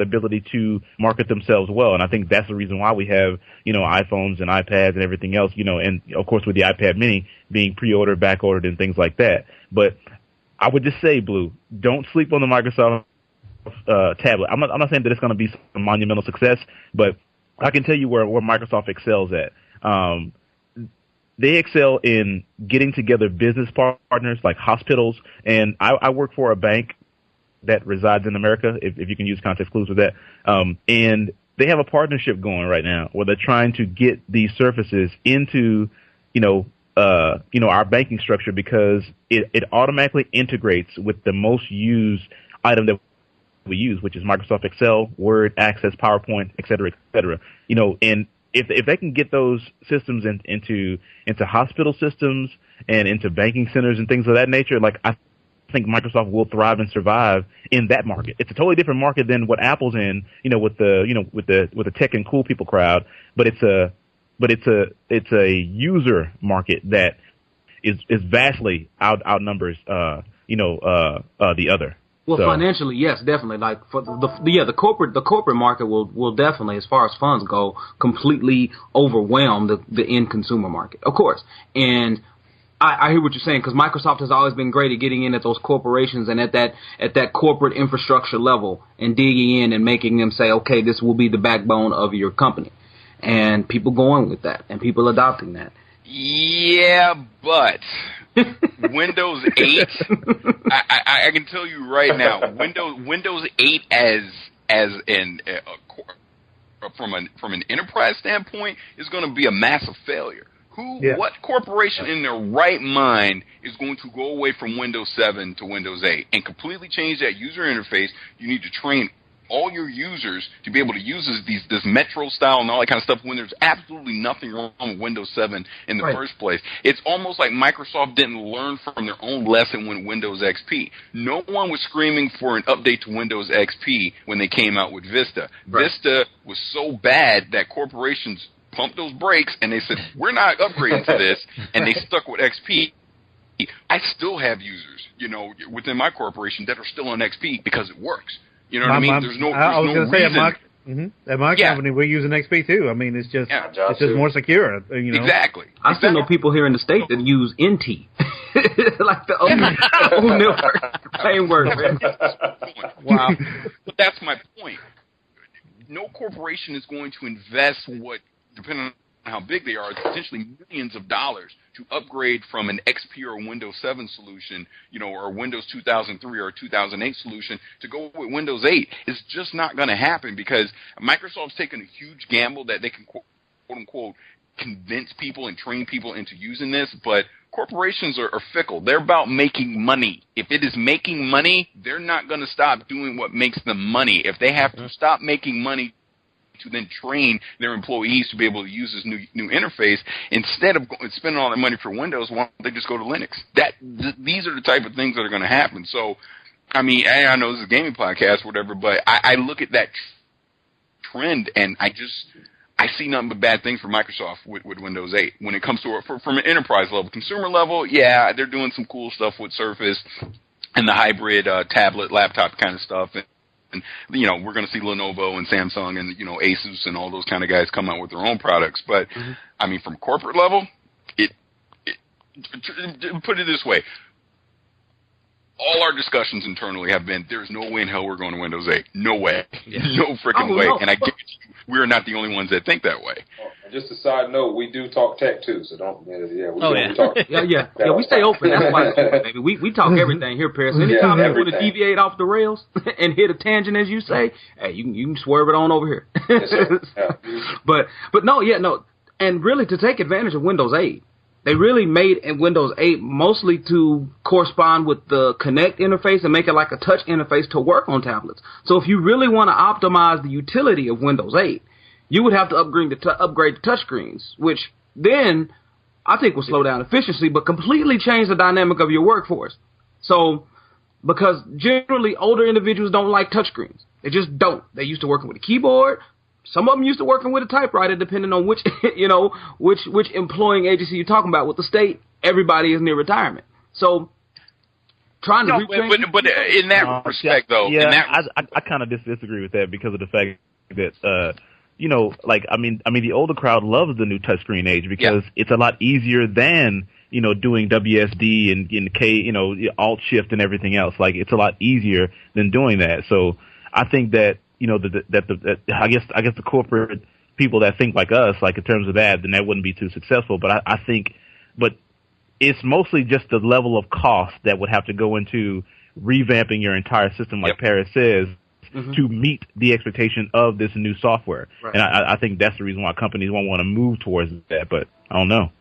ability to market themselves well, and I think that's the reason why we have iPhones and iPads and everything else, and of course with the iPad Mini being pre-ordered, back-ordered, and things like that. But I would just say, Blue, don't sleep on the Microsoft tablet. I'm not saying that it's going to be some monumental success, but I can tell you where Microsoft excels at. They excel in getting together business partners like hospitals, and I work for a bank that resides in America, if you can use context clues with that. And they have a partnership going right now where they're trying to get these services into, our banking structure, because it automatically integrates with the most used item that we use, which is Microsoft Excel, Word, Access, PowerPoint, et cetera, and if they can get those systems into hospital systems and into banking centers and things of that nature, like I think Microsoft will thrive and survive in that market. It's a totally different market than what Apple's in, with the tech and cool people crowd, but it's a user market that is vastly outnumbers the other. Well, So, financially, yes, definitely. Like for the corporate market will definitely, as far as funds go, completely overwhelm the end consumer market, of course. And I hear what you're saying, because Microsoft has always been great at getting in at those corporations and at that corporate infrastructure level and digging in and making them say, okay, this will be the backbone of your company, and people going with that and people adopting that. Yeah, but Windows 8, I can tell you right now, Windows 8 from an enterprise standpoint is going to be a massive failure. What corporation in their right mind is going to go away from Windows 7 to Windows 8 and completely change that user interface? You need to train all your users to be able to use this Metro style and all that kind of stuff when there's absolutely nothing wrong with Windows 7 in the first place. It's almost like Microsoft didn't learn from their own lesson with Windows XP. No one was screaming for an update to Windows XP when they came out with Vista. Vista was so bad that corporations pumped those brakes and they said, we're not upgrading to this, and they stuck with XP. I still have users, within my corporation that are still on XP because it works. You know what I mean? There's no reason. At my company, we're using XP too. I mean, it's just more secure. Exactly. I still know people here in the state that use NT, like the old network. Same word. Wow. But that's my point. No corporation is going to invest depending on how big they are, potentially millions of dollars to upgrade from an XP or Windows 7 solution, or Windows 2003 or 2008 solution to go with Windows 8. It's just not going to happen because Microsoft's taken a huge gamble that they can, quote unquote, convince people and train people into using this, but corporations are fickle. They're about making money. If it is making money, they're not going to stop doing what makes them money. If they have to stop making money to then train their employees to be able to use this new interface, instead of spending all their money for Windows, why don't they just go to Linux? These are the type of things that are going to happen. So, I mean, I know this is a gaming podcast, whatever, but I look at that trend and I see nothing but bad things for Microsoft with Windows 8 when it comes to from an enterprise level. Consumer level, yeah, they're doing some cool stuff with Surface and the hybrid tablet, laptop kind of stuff. And we're going to see Lenovo and Samsung and, Asus and all those kind of guys come out with their own products. But, I mean, from corporate level, put it this way. All our discussions internally have been, there's no way in hell we're going to Windows 8. No way. No freaking way. And I guarantee you, we're not the only ones that think that way. Just a side note, we do talk tech too, so don't. We talk. We stay open. That's why, baby. We talk everything here, Parris. Anytime you want to deviate off the rails and hit a tangent, as you say, hey, you can swerve it on over here. Yes, sir. But no, and really to take advantage of Windows 8. They really made Windows 8 mostly to correspond with the Connect interface and make it like a touch interface to work on tablets. So if you really want to optimize the utility of Windows 8, you would have to upgrade the touchscreens, which then I think will slow down efficiency, but completely change the dynamic of your workforce. So, because generally older individuals don't like touchscreens. They just don't. They're used to working with a keyboard. Some of them used to working with a typewriter, depending on which, which employing agency you're talking about. With the state, everybody is near retirement. So trying to No, retrain. but in that respect, though, yeah, in that I kind of disagree with that because of the fact that you know, like I mean, the older crowd loves the new touchscreen age because it's a lot easier than doing WSD and K, Alt Shift and everything else. Like it's a lot easier than doing that. So I think that I guess the corporate people that think like us, like in terms of that, then that wouldn't be too successful. But I think, but it's mostly just the level of cost that would have to go into revamping your entire system, like Parris says, to meet the expectation of this new software. Right. And I think that's the reason why companies won't want to move towards that. But I don't know.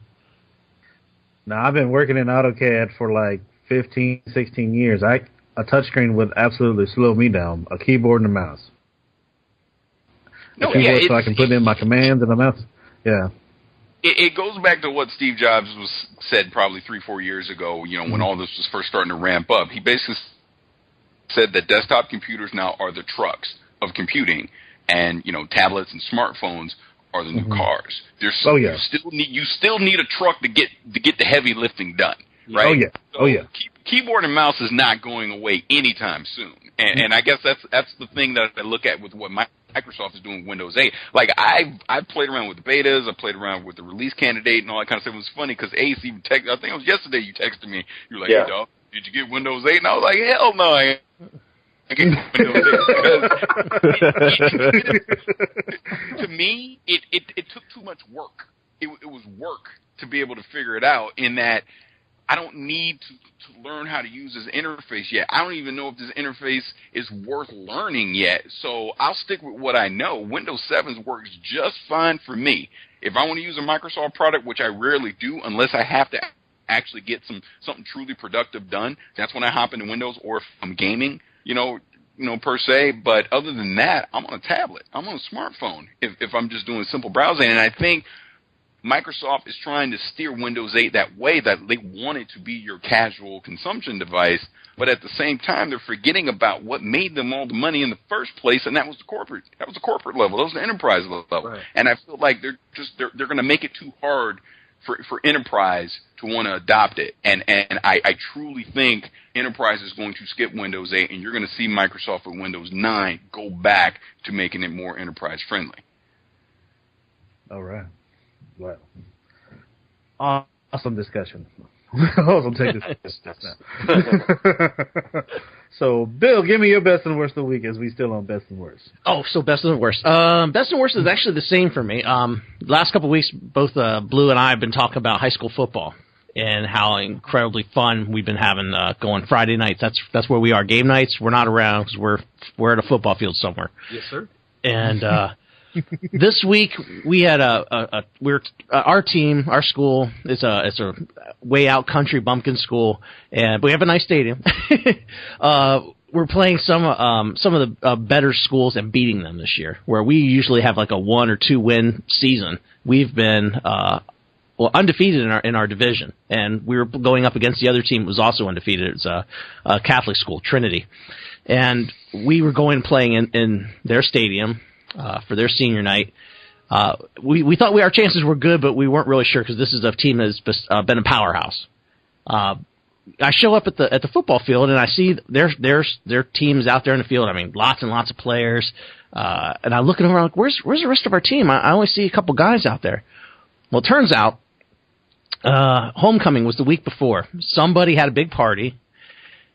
Now, I've been working in AutoCAD for like 15, 16 years. A touchscreen would absolutely slow me down. A keyboard and a mouse. No, so I can put in my commands and a mouse. Yeah. It goes back to what Steve Jobs said probably 3-4 years ago, when all this was first starting to ramp up. He basically said that desktop computers now are the trucks of computing, and, tablets and smartphones are the new cars. You still need a truck to get the heavy lifting done, right? Keyboard and mouse is not going away anytime soon. And I guess that's the thing that I look at with what Microsoft is doing with Windows 8. Like, I've played around with the betas, I played around with the release candidate and all that kind of stuff. It was funny because Ace even texted, I think it was yesterday you texted me. You were like, hey, dog, did you get Windows 8? And I was like, hell no, I get Windows 8. To me, it took too much work. It was work to be able to figure it out in that I don't need to learn how to use this interface yet. I don't even know if this interface is worth learning yet. So I'll stick with what I know. Windows 7 works just fine for me. If I want to use a Microsoft product, which I rarely do unless I have to actually get something truly productive done, that's when I hop into Windows, or if I'm gaming, per se. But other than that, I'm on a tablet. I'm on a smartphone if I'm just doing simple browsing. And I think Microsoft is trying to steer Windows 8 that way, that they want it to be your casual consumption device, but at the same time, they're forgetting about what made them all the money in the first place, and that was the corporate level. That was the enterprise level. Right. And I feel like they're going to make it too hard for enterprise to want to adopt it. And I truly think enterprise is going to skip Windows 8, and you're going to see Microsoft with Windows 9 go back to making it more enterprise friendly. All right. Well, awesome discussion. Awesome take this now. So, Bill, give me your best and worst of the week as we still on best and worst. Oh, so best and worst. Best and worst is actually the same for me. Last couple of weeks, both Blue and I have been talking about high school football and how incredibly fun we've been having going Friday nights. That's where we are. Game nights, we're not around because we're at a football field somewhere. Yes, sir. And this week we had our team, our school, it's a way out country bumpkin school, but we have a nice stadium. We're playing some of the better schools and beating them this year, where we usually have like a 1 or 2 win season. We've been undefeated in our division, and we were going up against the other team that was also undefeated. It's a Catholic school, Trinity, and we were going and playing in their stadium for their senior night. We thought our chances were good, but we weren't really sure because this is a team that's been a powerhouse. I show up at the football field and I see their teams out there in the field. I mean, lots and lots of players. And I look at them and I'm like, where's the rest of our team? I only see a couple guys out there. Well, it turns out homecoming was the week before. Somebody had a big party,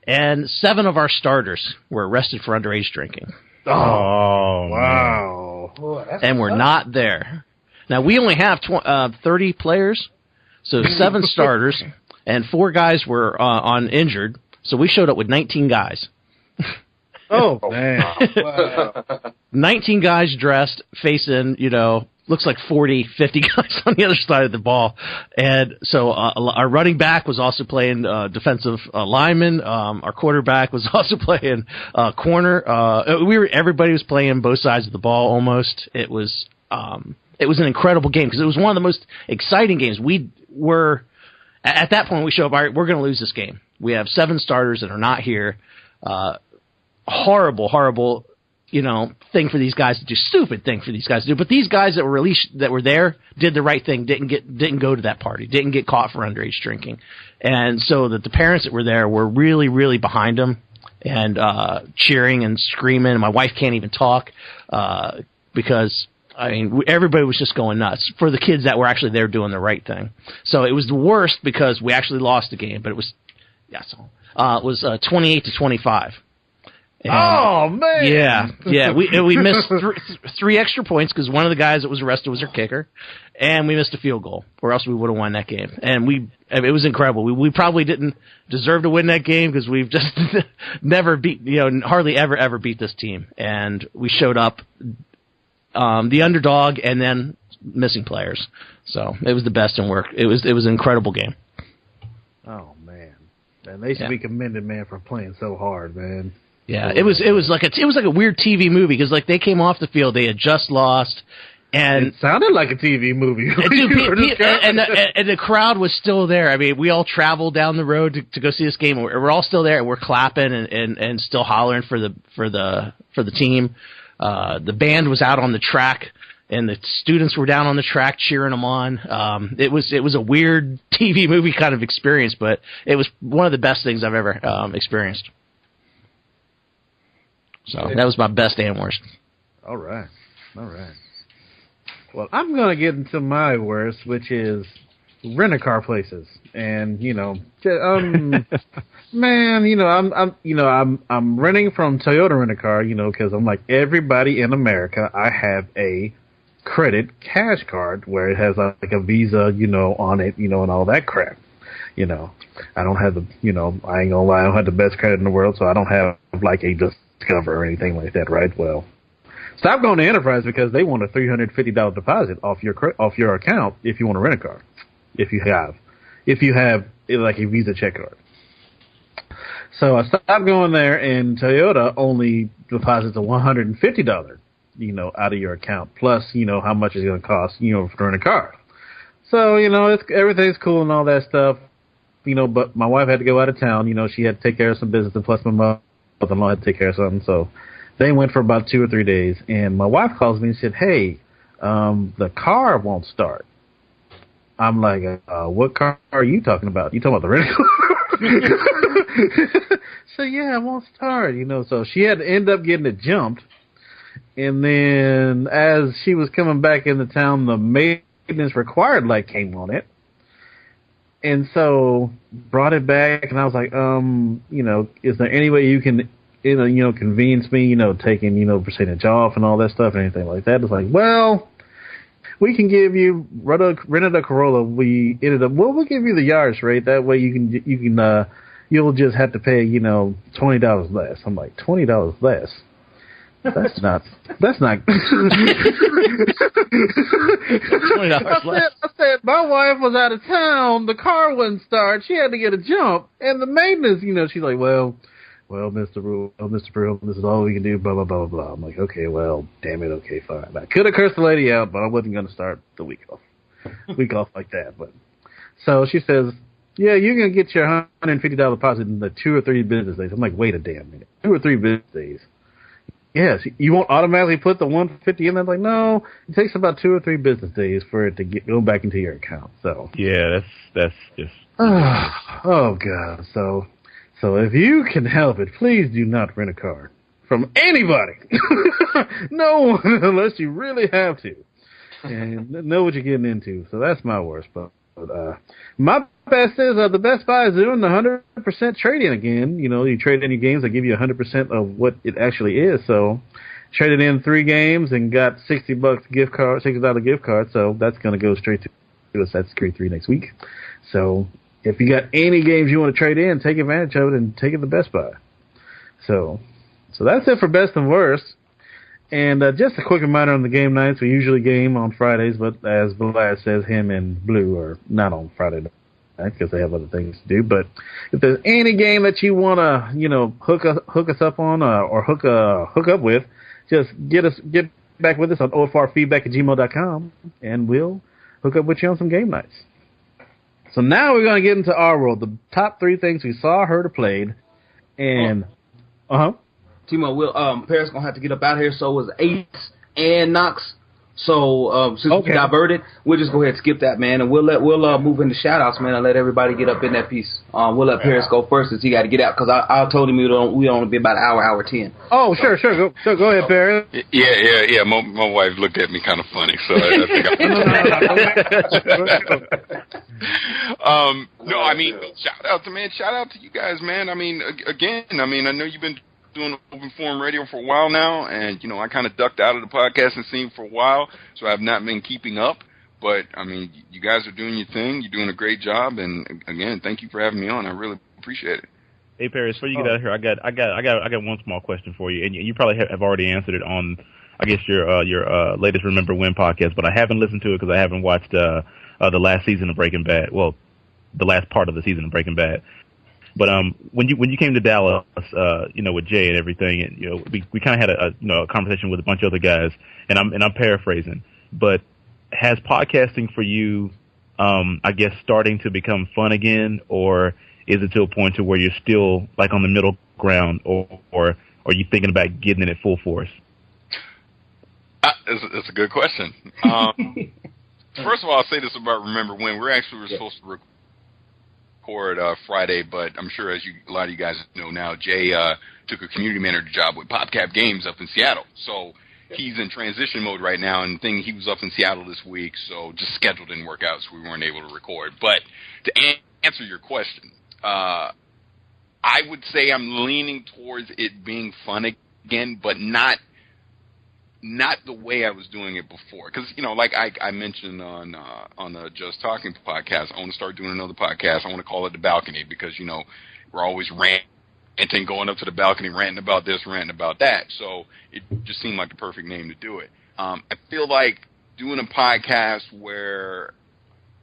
and 7 of our starters were arrested for underage drinking. Oh, wow. And we're not there. Now, we only have 30 players, so 7 starters, and 4 guys were on injured, so we showed up with 19 guys. Oh, man. Wow. 19 guys dressed, facing, looks like 40, 50 guys on the other side of the ball. And so our running back was also playing defensive lineman. Our quarterback was also playing corner. Everybody was playing both sides of the ball almost. It was an incredible game because it was one of the most exciting games. We were at that point we showed up, all right, we're going to lose this game. We have 7 starters that are not here. Horrible thing for these guys to do, stupid thing for these guys to do. But these guys that were there did the right thing, didn't go to that party, didn't get caught for underage drinking. And so that the parents that were there were really, really behind them and cheering and screaming. And my wife can't even talk because, everybody was just going nuts for the kids that were actually there doing the right thing. So it was the worst because we actually lost the game, but it was, it was 28-25. And, oh man! Yeah. We missed three extra points because one of the guys that was arrested was our kicker, and we missed a field goal, or else we would have won that game. And it was incredible. We probably didn't deserve to win that game because we've just never beat, hardly ever beat this team. And we showed up, the underdog, and then missing players. So it was the best in work. It was an incredible game. Oh man, they should be commended, man, for playing so hard, man. Yeah, it was like a weird TV movie because they came off the field, they had just lost, and it sounded like a TV movie. And the crowd was still there. We all traveled down the road to go see this game. We're all still there, and we're clapping and still hollering for the team. The band was out on the track, and the students were down on the track cheering them on. It was a weird TV movie kind of experience, but it was one of the best things I've ever experienced. So that was my best and worst. All right. Well, I'm going to get into my worst, which is rent-a-car places. And, man, I'm renting from Toyota Rent-A-Car, because I'm like everybody in America. I have a credit cash card where it has like a Visa, on it, and all that crap. I don't have I ain't gonna lie, I don't have the best credit in the world, so I don't have like a Discover or anything like that, right? Well, stop going to Enterprise because they want a $350 deposit off your account if you want to rent a car. If you have like a Visa check card. So I stopped going there, and Toyota only deposits a $150, out of your account, plus, how much it's going to cost, to rent a car. So, everything's cool and all that stuff, but my wife had to go out of town, she had to take care of some business, and plus my mother-in-law had to take care of something, so they went for about 2 or 3 days, and my wife calls me and said, hey, the car won't start. I'm like, what car are you talking about? You talking about the rental car? So, yeah, it won't start, so she had to end up getting it jumped, and then as she was coming back into town, the maintenance required light came on it. And so brought it back, and I was like, is there any way you can, convenience me, taking, percentage off and all that stuff and anything like that? It's like, well, we can give you rented a Corolla. We'll give you the Yaris rate. That way you'll just have to pay, $20 less. I'm like, $20 less. That's not. $20 less. I said, my wife was out of town. The car wouldn't start. She had to get a jump, and the maintenance. She's like, well, Mr. Brew, this is all we can do. Blah blah blah blah. I'm like, okay, well, damn it, okay, fine. I could have cursed the lady out, but I wasn't going to start the week off like that. But so she says, yeah, you're going to get your $150 deposit in the 2 or 3 business days. I'm like, wait a damn minute, 2 or 3 business days. Yes, you won't automatically put the $150 in there. Like, no, it takes about 2 or 3 business days for it to go back into your account. So yeah, that's just. Oh God. So if you can help it, please do not rent a car from anybody. No one, unless you really have to, and know what you're getting into. So that's my worst. But my best is the Best Buy is doing the 100% trade-in again. You trade in your games, they give you 100% of what it actually is. So traded in 3 games and got $60 gift card, $60 gift card. So that's going to go straight to Assassin's Creed 3 next week. So if you got any games you want to trade in, take advantage of it and take it to Best Buy. So that's it for best and worst. And just a quick reminder on the game nights. We usually game on Fridays, but as Vladz says, him and Blue are not on Friday night because they have other things to do. But if there's any game that you want to, hook us up on or hook up with, just get back with us on OFRfeedback@gmail.com, and we'll hook up with you on some game nights. So now we're going to get into our world, the top 3 things we saw, heard, or played. And, Timo, Parris gonna have to get up out of here. So is Ace and Knox. So since we diverted, we'll just go ahead and skip that, man, and we'll move into shout-outs, man, and let everybody get up in that piece. We'll let Parris go first since he got to get out, because I told him we only be about an hour 10. Oh, sure. Go ahead, Parris. Yeah. My wife looked at me kind of funny, so I think no, I mean, shout out to you guys, man. I mean, again, I know you've been doing open forum radio for a while now, and I kind of ducked out of the podcasting scene for a while, so I've not been keeping up. But I mean, you guys are doing your thing. You're doing a great job, and again, thank you for having me on. I really appreciate it. Hey, Parris, before you get out of here, I got one small question for you, and you probably have already answered it on, I guess, your latest Remember When podcast, but I haven't listened to it because I haven't watched the last season of Breaking Bad. Well, the last part of the season of Breaking Bad. But when you came to Dallas, with Jay and everything, and we kind of had a conversation with a bunch of other guys, and I'm paraphrasing, but has podcasting for you, I guess, starting to become fun again, or is it to a point to where you're still like on the middle ground, or are you thinking about getting it at full force? That's a good question. First of all, I'll say this about Remember When. We're supposed to record Friday, but I'm sure a lot of you guys know now, Jay took a community manager job with PopCap Games up in Seattle. So he's in transition mode right now, and he was up in Seattle this week, so just schedule didn't work out, so we weren't able to record. But to answer your question, I would say I'm leaning towards it being fun again, but not the way I was doing it before. Because, like I mentioned on the Just Talking podcast, I want to start doing another podcast. I want to call it The Balcony because, we're always ranting, going up to the balcony, ranting about this, ranting about that. So it just seemed like the perfect name to do it. I feel like doing a podcast where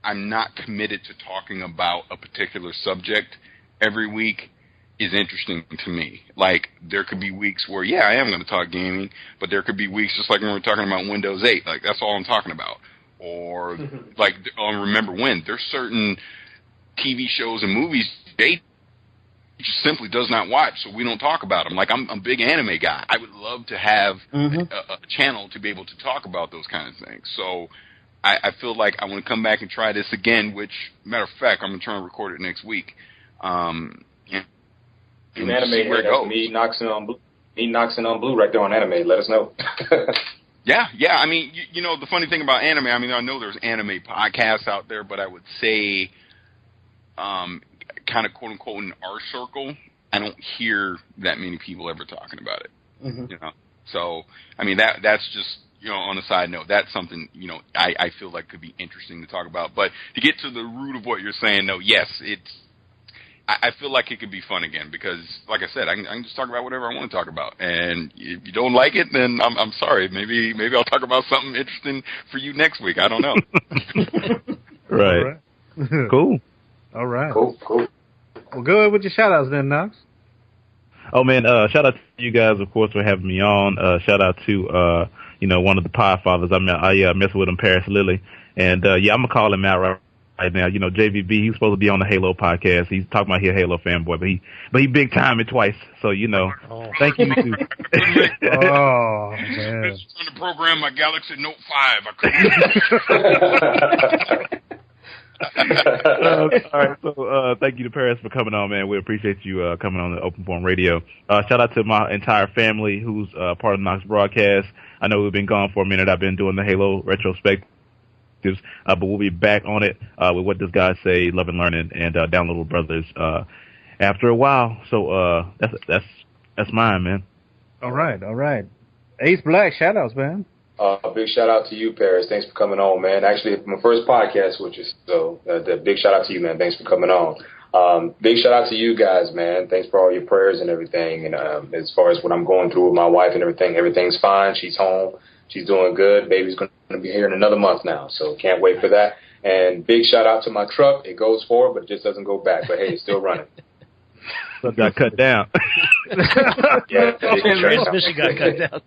I'm not committed to talking about a particular subject every week is interesting to me. Like, there could be weeks where, I am going to talk gaming, but there could be weeks just like when we're talking about Windows 8. Like, that's all I'm talking about. Or, like, Remember When. There's certain TV shows and movies Jay just simply does not watch, so we don't talk about them. Like, I'm a big anime guy. I would love to have a channel to be able to talk about those kind of things. So I feel like I want to come back and try this again, which, matter of fact, I'm going to try and record it next week. Anime, that's me Noxing on Blue right there on Anime. Let us know. Yeah. I mean, the funny thing about anime, I know there's anime podcasts out there, but I would say, kind of quote unquote in our circle, I don't hear that many people ever talking about it. So I mean that's just on a side note, that's something I feel like could be interesting to talk about. But to get to the root of what you're saying, though, yes, I feel like it could be fun again because, like I said, I can just talk about whatever I want to talk about. And if you don't like it, then I'm sorry. Maybe I'll talk about something interesting for you next week. I don't know. Right. Cool. All right. Cool. Well, go ahead with your shout-outs then, Knox. Oh, man, shout out to you guys, of course, for having me on. Shout out to, one of the Pie Fathers. I mess with him, Parris, Lilly. And, I'm going to call him out right now. JVB, he's supposed to be on the Halo podcast. He's talking about he a Halo fanboy, but he big time it twice. So, thank you. Oh, man. Just trying to program my Galaxy Note 5. All right, so thank you to Parris for coming on, man. We appreciate you coming on the Open Forum Radio. Shout out to my entire family who's part of Knox Broadcast. I know we've been gone for a minute. I've been doing the Halo retrospectives, but we'll be back on it with What Does God Say, Love and Learning, and Downloadable Brothers after a while. So that's mine, man. All right. Ace Black, shout outs, man. Big shout out to you, Parris. Thanks for coming on, man. Actually, my first podcast with you, so big shout out to you, man. Thanks for coming on. Big shout out to you guys, man. Thanks for all your prayers and everything. And as far as what I'm going through with my wife and everything, everything's fine. She's home. She's doing good. Baby's going to be here in another month now, so can't wait for that. And big shout out to my truck. It goes forward, but it just doesn't go back. But hey, it's still running. So it got cut down. Yeah, transmission got cut down.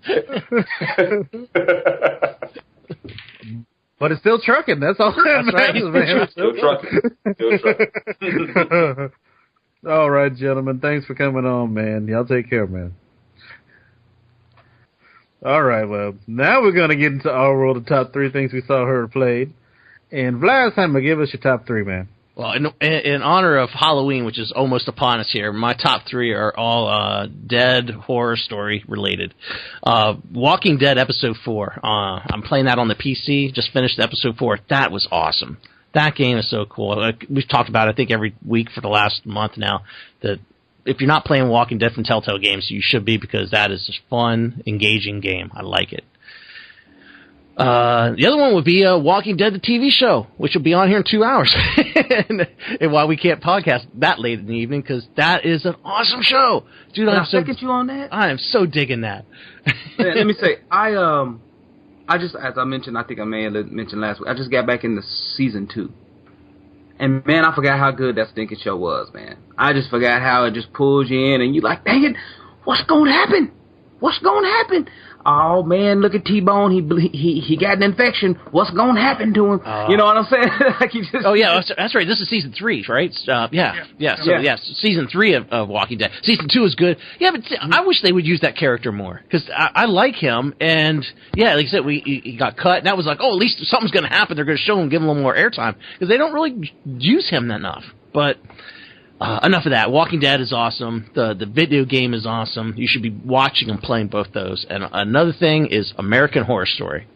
But it's still trucking. That's all that matters, man. Still trucking. All right, gentlemen. Thanks for coming on, man. Y'all take care, man. All right, well, now we're going to get into our world of top 3 things we saw, heard, or played. And Vladz, give us your top 3, man. Well, in honor of Halloween, which is almost upon us here, my top 3 are all dead horror story related. Walking Dead Episode 4. I'm playing that on the PC. Just finished Episode 4. That was awesome. That game is so cool. We've talked about it, I think, every week for the last month now, that if you're not playing Walking Dead from Telltale Games, you should be, because that is a fun, engaging game. I like it. The other one would be Walking Dead, the TV show, which will be on here in 2 hours. and why we can't podcast that late in the evening, because that is an awesome show. Dude, Can I second you on that? I am so digging that. Man, let me say, I just, as I mentioned, I think I may have mentioned last week, I just got back into season 2. And, man, I forgot how good that stinking show was, man. I just forgot how it just pulls you in, and you're like, dang it, what's going to happen? What's going to happen? Oh, man, look at T-Bone. He got an infection. What's going to happen to him? You know what I'm saying? Like he just, oh, yeah, that's right. This is season 3, right? Yeah. Season 3 of Walking Dead. Season 2 is good. Yeah, but I wish they would use that character more, because I like him. And, yeah, like I said, he got cut, and that was like, oh, at least something's going to happen. They're going to show him, give him a little more airtime, because they don't really use him enough. But enough of that. Walking Dead is awesome. The video game is awesome. You should be watching and playing both those. And another thing is American Horror Story.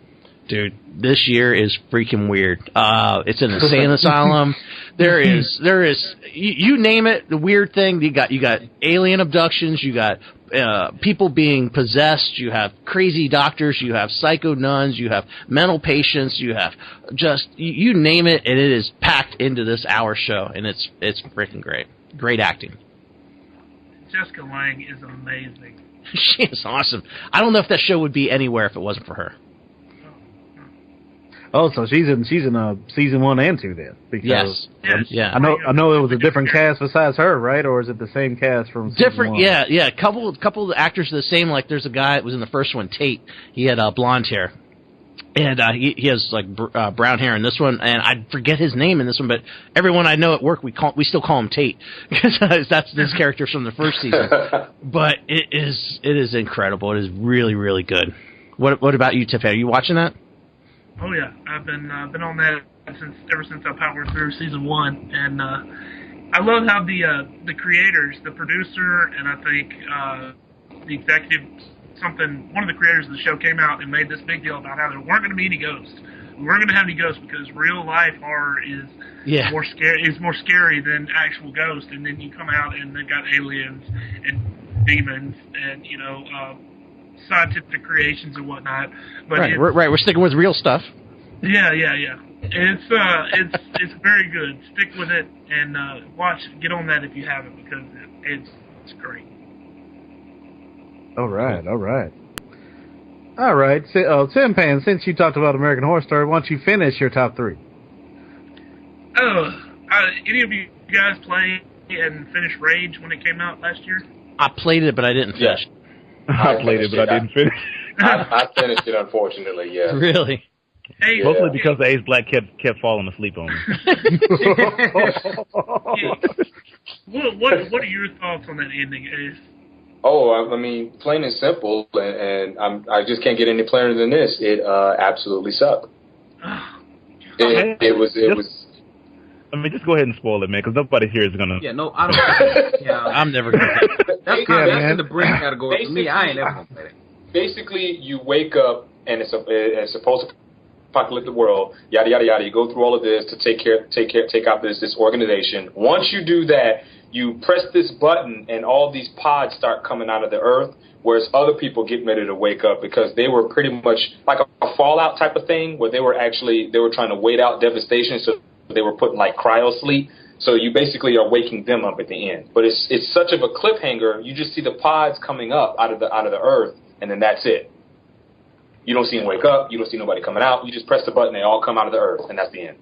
Dude, this year is freaking weird. It's an insane asylum. There is you name it, the weird thing. You got alien abductions. You got people being possessed. You have crazy doctors. You have psycho nuns. You have mental patients. You have just you name it, and it is packed into this hour show, and it's freaking great. Great acting. Jessica Lange is amazing. She is awesome. I don't know if that show would be anywhere if it wasn't for her. Oh, so she's in season 1 and 2 then? Because yes. Yeah. I know it was a different cast besides her, right? Or is it the same cast from season different? 1? Yeah. A couple of the actors are the same. Like there's a guy that was in the first one, Tate. He had blonde hair, and he has like brown hair in this one. And I forget his name in this one, but everyone I know at work we still call him Tate, because that's his character from the first season. But it is incredible. It is really, really good. What about you, Tiff? Are you watching that? Oh yeah, I've been on that ever since I powered through season 1, and I love how the creators, the producer, and I think the executive, one of the creators of the show came out and made this big deal about how there weren't going to be any ghosts. We weren't going to have any ghosts because real life horror is more scary than actual ghosts. And then you come out and they've got aliens and demons and scientific creations and whatnot. But right, we're sticking with real stuff. Yeah. It's very good. Stick with it and get on that if you haven't, because it's great. All right. Tim Pan, since you talked about American Horror Story, why don't you finish your top 3? Any of you guys play and finish Rage when it came out last year? I played it, but I didn't finish. Yeah. I played it, but I didn't finish. I finished it, unfortunately, yeah. Really? Hey, mostly because the Ace Black kept falling asleep on me. What are your thoughts on that ending, Ace? Oh, I mean, plain and simple, and I just can't get any plainer than this. It absolutely sucked. It was. I mean, just go ahead and spoil it, man, because nobody here is gonna. Yeah, no, I don't. Yeah, I'm never gonna. That's in the brain category for me. I ain't ever gonna play that. Basically, you wake up and it's supposed to apocalyptic world. Yada yada yada. You go through all of this to take out this organization. Once you do that, you press this button, and all these pods start coming out of the earth. Whereas other people get ready to wake up because they were pretty much like a Fallout type of thing, where they were trying to wait out devastation, so they were put in like cryo sleep. So you basically are waking them up at the end. But it's such of a cliffhanger. You just see the pods coming up out of the earth, and then that's it. You don't see them wake up. You don't see nobody coming out. You just press the button, they all come out of the earth, and that's the end.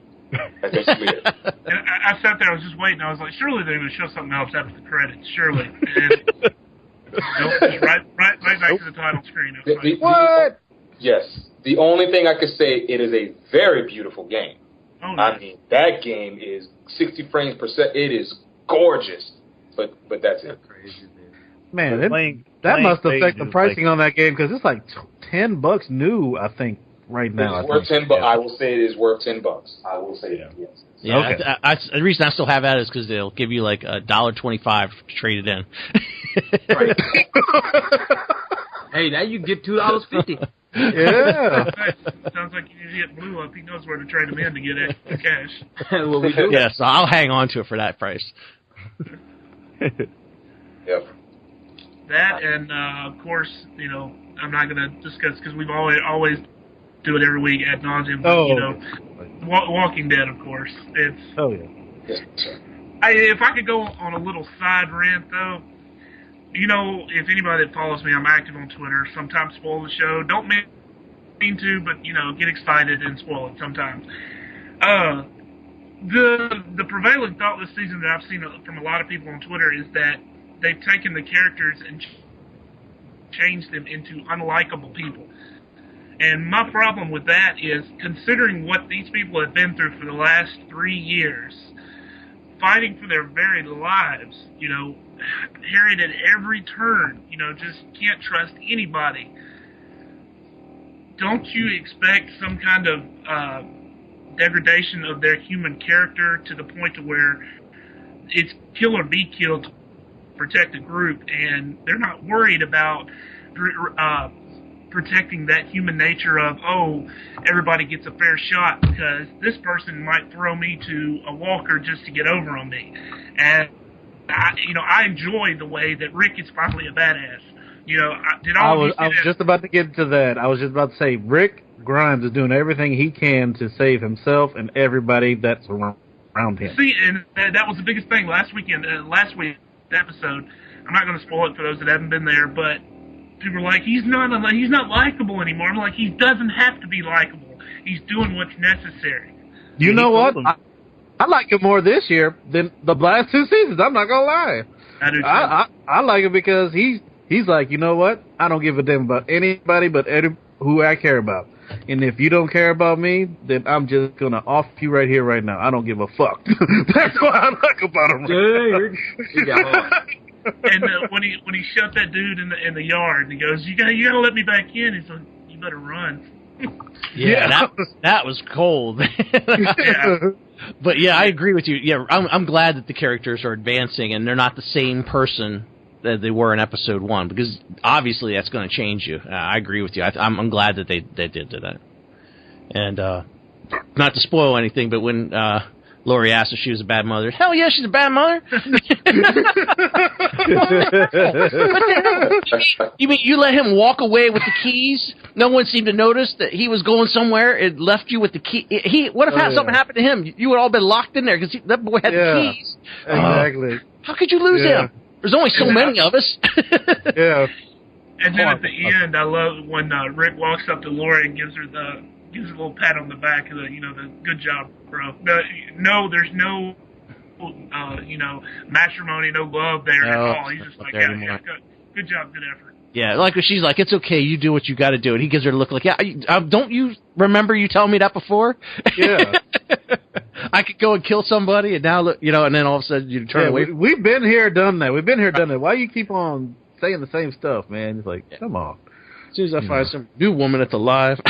That's basically it. And I sat there, I was just waiting. I was like, surely they're going to show something else after the credits. Surely. And just right back to the title screen. What? Yes. The only thing I could say, it is a very beautiful game. Oh, no. I mean, that game is 60 frames per second. It is gorgeous. But that's it. Crazy, Man, playing must affect the Sage is pricing on that game because it's like $10 new, I think, right now. It's worth $10. I will say it is worth $10. I will say that. Yes. Yeah, Okay. the reason I still have that is because they'll give you like $1.25 to trade it in. Right. Hey, now you get $2.50. Yeah. Sounds like you need to hit Blue up. He knows where to trade him in to get extra cash. Well, we do. Yeah, so I'll hang on to it for that price. Yep. That and of course, I'm not going to discuss because we've always do it every week ad nauseum. Walking Dead, of course. It's Yes, sir. if I could go on a little side rant though, if anybody that follows me, I'm active on Twitter. Sometimes spoil the show. Don't mean to, but get excited and spoil it sometimes. The prevailing thought this season that I've seen from a lot of people on Twitter is that they've taken the characters and changed them into unlikable people. And my problem with that is, considering what these people have been through for the last 3 years, fighting for their very lives, harried at every turn, just can't trust anybody. Don't you expect some kind of degradation of their human character to the point to where it's kill or be killed to protect a group, and they're not worried about protecting that human nature of, everybody gets a fair shot because this person might throw me to a walker just to get over on me. And I enjoy the way that Rick is finally a badass. I was just about to get into that. I was just about to say Rick Grimes is doing everything he can to save himself and everybody that's around him. See, and that was the biggest thing last week's episode. I'm not going to spoil it for those that haven't been there, but people are like, he's not likable anymore. I'm like, he doesn't have to be likable. He's doing what's necessary. You know what? I like him more this year than the last 2 seasons. I'm not gonna lie. I do too. I like him because he's like, you know what? I don't give a damn about anybody but who I care about. And if you don't care about me, then I'm just gonna off you right here, right now. I don't give a fuck. That's what I like about him. And when he shot that dude in the yard, and he goes, "You gotta let me back in." He's like, "You better run." Yeah, that was cold. Yeah. But yeah, I agree with you. Yeah, I'm glad that the characters are advancing and they're not the same person that they were in episode 1, because obviously that's going to change you. I agree with you. I'm glad that they did do that. And not to spoil anything, but when Lori asked if she was a bad mother, hell yeah, she's a bad mother. You mean you let him walk away with the keys? No one seemed to notice that he was going somewhere. It left you with the key. What if something happened to him? You would all been locked in there because that boy had the keys. Exactly. How could you lose him? There's only so many of us. Yeah. And then at the end, I love when Rick walks up to Lori and gives her a little pat on the back of the good job, bro. There's no matrimony, no love there at all. He's just like, yeah, good job, good effort. Yeah, like she's like, it's okay, you do what you got to do, and he gives her a look like, yeah, don't you remember you telling me that before? Yeah. I could go and kill somebody, and now look, and then all of a sudden you turn away. We've been here, done that. We've been here, done that. Why you keep on saying the same stuff, man? It's like, come on. As soon as I find some new woman that's alive,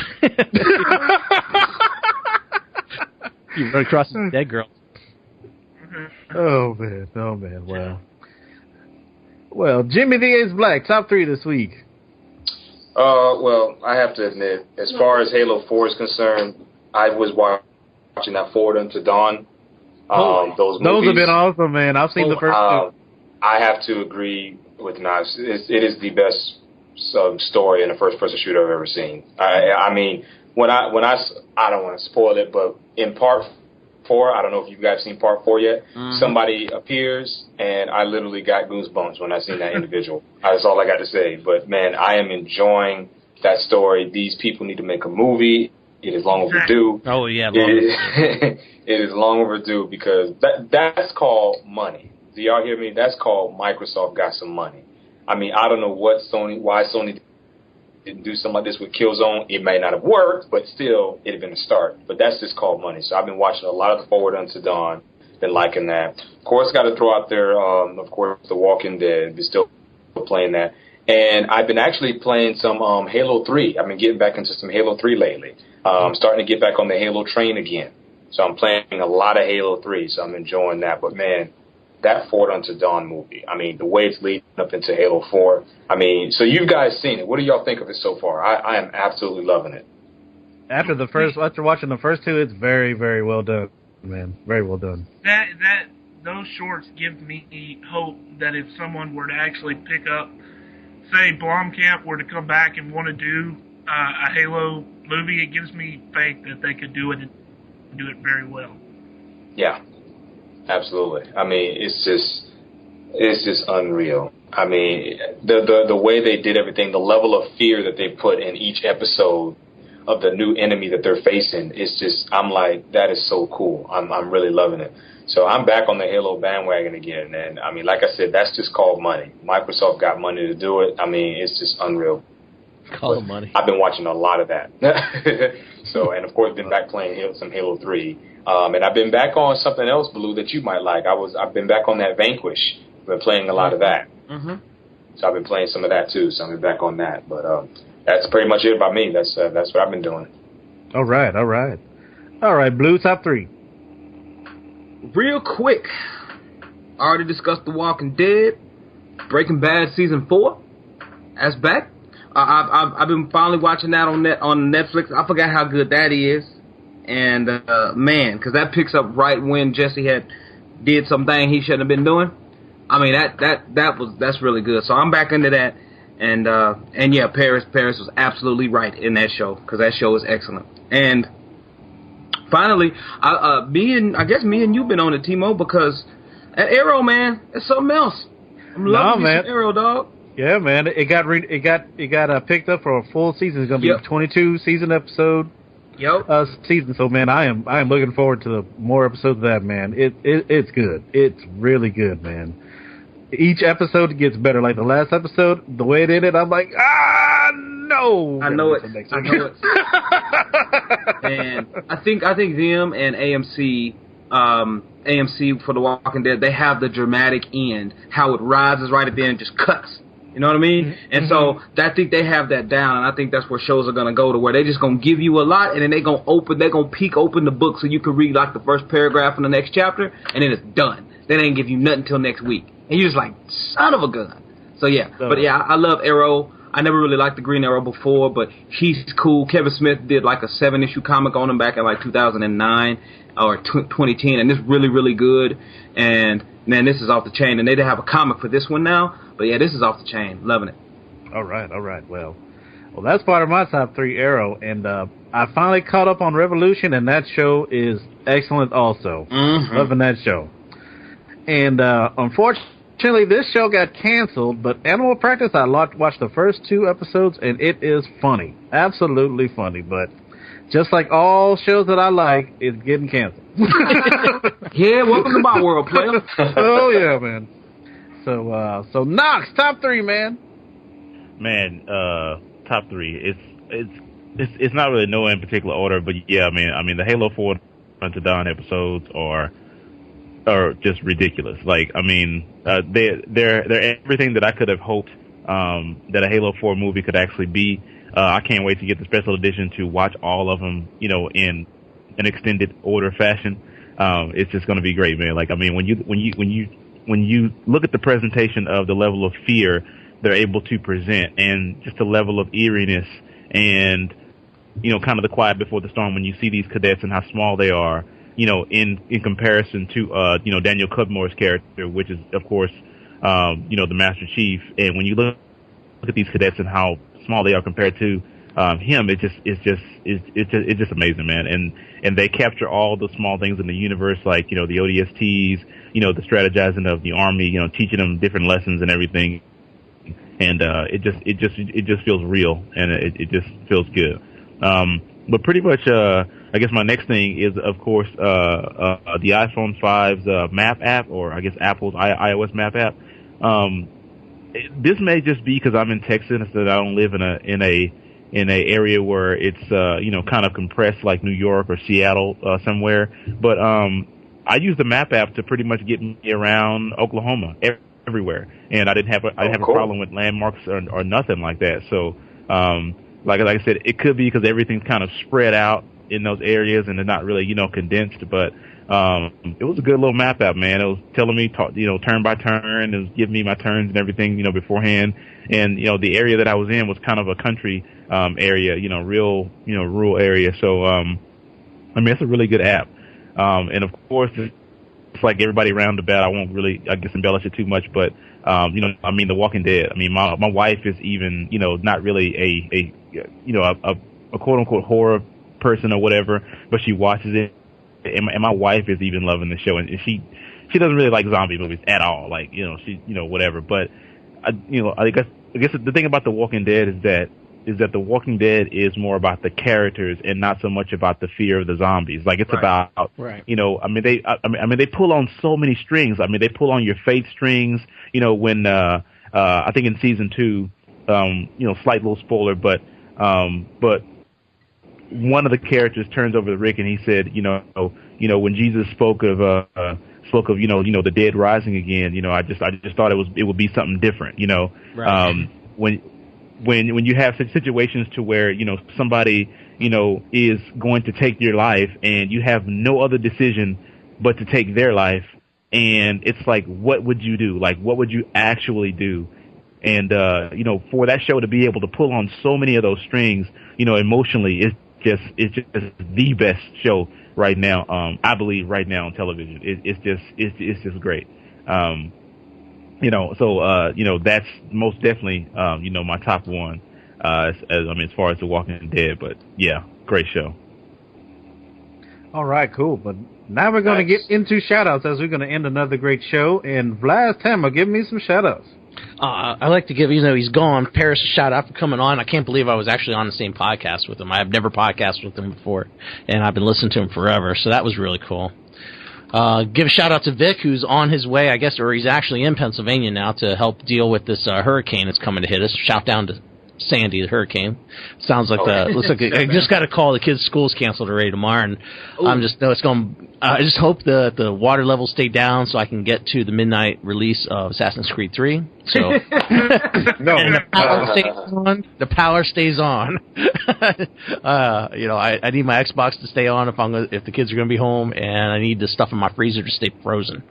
you run across a dead girl. Oh man, wow. Well, Jimmy the Ace Black, top 3 this week. Well, I have to admit, as far as Halo 4 is concerned, I was watching that Forward Unto Dawn. Those have been awesome, man. I've seen the first 2. I have to agree with Nas. It is the best story in a first-person shooter I've ever seen. I mean, when I don't want to spoil it, but in part 4, I don't know if you guys have seen part 4 yet. Mm-hmm. Somebody appears, and I literally got goosebumps when I seen that individual. That's all I got to say. But man, I am enjoying that story. These people need to make a movie. It is long overdue. Oh yeah, it is long overdue because that's called money. Do y'all hear me? That's called Microsoft got some money. I mean, I don't know why Sony didn't do something like this with Killzone. It may not have worked, but still, it had been a start. But that's just called money. So I've been watching a lot of the Forward Unto Dawn, been liking that. Of course, got to throw out there, of course, The Walking Dead. Been still playing that. And I've been actually playing some Halo 3. I've been getting back into some Halo 3 lately. Starting to get back on the Halo train again. So I'm playing a lot of Halo 3, so I'm enjoying that. But, man, that Fort Unto Dawn movie, I mean, the way it's leading up into Halo 4, I mean, so you guys seen it. What do y'all think of it so far? I am absolutely loving it. After watching the first two, it's very, very well done, man. Very well done. Those shorts give me hope that if someone were to actually pick up, say Blomkamp were to come back and want to do a Halo movie, it gives me faith that they could do it and do it very well. Yeah, absolutely. I mean, it's just unreal. I mean, the way they did everything, the level of fear that they put in each episode of the new enemy that they're facing, it's just, I'm like, that is so cool. I'm really loving it. So I'm back on the Halo bandwagon again. And I mean, like I said, that's just called money. Microsoft got money to do it. I mean, it's just unreal. Call money. I've been watching a lot of that. So, and of course, been back playing some Halo 3. And I've been back on something else, Blue, that you might like. I've been back on that Vanquish. I've been playing a lot of that. Mm-hmm. So I've been playing some of that too. So I've been back on that. But that's pretty much it about me. That's what I've been doing. All right, Blue, top 3. Real quick, I already discussed The Walking Dead. Breaking Bad season 4. That's back. I've been finally watching that on Netflix. I forgot how good that is, and man, because that picks up right when Jesse did something he shouldn't have been doing. I mean that's really good. So I'm back into that, and yeah, Parris was absolutely right in that show, because that show is excellent. And finally, I guess me and you been on it, Timo, because that Arrow, man, it's something else. I'm loving some Arrow, dog. Yeah, man, it got picked up for a full season. It's gonna be a 22 season episode. Season. So, man, I am looking forward to the more episodes of that, man. It's good. It's really good, man. Each episode gets better. Like the last episode, the way it ended, I'm like, no. I know it. And I think them and AMC for The Walking Dead, they have the dramatic end, how it rises right at the end and just cuts. You know what I mean? Mm-hmm. And so I think they have that down, and I think that's where shows are gonna go, to where they're just gonna give you a lot, and then they're gonna peek open the book so you can read like the first paragraph in the next chapter, and then it's done. They ain't give you nothing until next week, and you're just like, son of a gun. So yeah, but yeah, I love Arrow. I never really liked the Green Arrow before, but he's cool. Kevin Smith did like a 7-issue comic on him back in like 2009 or 2010, and it's really, really good. And man, this is off the chain. And they have a comic for this one now, but yeah, this is off the chain. Loving it. All right. Well, that's part of my top 3, Arrow, and I finally caught up on Revolution, and that show is excellent also. Mm-hmm. Loving that show. And unfortunately, this show got canceled, but Animal Practice, I watched the first 2 episodes, and it is funny. Absolutely funny, but just like all shows that I like, it's getting canceled. Yeah, welcome to my world, player. Oh, yeah, man. So Knox, top 3, man. Man, top 3. It's not really no in particular order, but yeah, I mean the Halo 4 Unto Dawn episodes are just ridiculous. Like, I mean, they're everything that I could have hoped that a Halo 4 movie could actually be. I can't wait to get the special edition to watch all of them, in an extended order fashion. It's just going to be great, man. Like, I mean, when you look at the presentation of the level of fear they're able to present, and just the level of eeriness, and kind of the quiet before the storm, when you see these cadets and how small they are, in comparison to Daniel Cudmore's character, which is of course the Master Chief, and when you look at these cadets and how small they are compared to him, it's just amazing, man. And they capture all the small things in the universe, like the ODSTs, the strategizing of the army, teaching them different lessons and everything. And it just feels real, and it just feels good. But pretty much, I guess my next thing is, of course, the iPhone 5's map app, or I guess Apple's iOS map app. This may just be because I'm in Texas, that I don't live in a area where it's kind of compressed like New York or Seattle somewhere. But I use the map app to pretty much get me around Oklahoma everywhere, and I didn't have a problem with landmarks or nothing like that. So, like I said, it could be because everything's kind of spread out in those areas and they're not really, condensed. But it was a good little map out, man. It was telling me, turn by turn. It was giving me my turns and everything, beforehand. And the area that I was in was kind of a country area, real, rural area. So, it's a really good app. And of course, it's like everybody roundabout. I won't really, embellish it too much, but The Walking Dead. My wife is even, not really a quote unquote horror person or whatever, but she watches it, and my wife is even loving the show, and she doesn't really like zombie movies at all. Like, whatever. But I guess the thing about The Walking Dead is that The Walking Dead is more about the characters and not so much about the fear of the zombies. Like, it's about, they pull on so many strings. They pull on your faith strings, when, I think in season 2, slight little spoiler, but one of the characters turns over to Rick and he said, when Jesus spoke of, the dead rising again, I just thought it would be something different, when you have such situations to where, somebody, is going to take your life and you have no other decision but to take their life. And it's like, what would you do? Like, what would you actually do? And, for that show to be able to pull on so many of those strings, emotionally, it's just the best show right now. I believe right now on television. It's just great. That's most definitely, my top one, as far as The Walking Dead, but yeah, great show. All right, cool. But now we're going to get into shout-outs as we're going to end another great show. And Vladz, Tamara, give me some shout-outs. I'd like to give, he's gone, Parris a shout-out for coming on. I can't believe I was actually on the same podcast with him. I've never podcasted with him before, and I've been listening to him forever, so that was really cool. Give a shout-out to Vic, who's on his way, I guess, or he's actually in Pennsylvania now to help deal with this hurricane that's coming to hit us. Shout down to Sandy, the hurricane. Sounds like looks like I just got a call. The kids' school's canceled already tomorrow, and I just hope the water levels stay down so I can get to the midnight release of Assassin's Creed 3. So and the power stays on. I need my Xbox to stay on if the kids are going to be home, and I need the stuff in my freezer to stay frozen.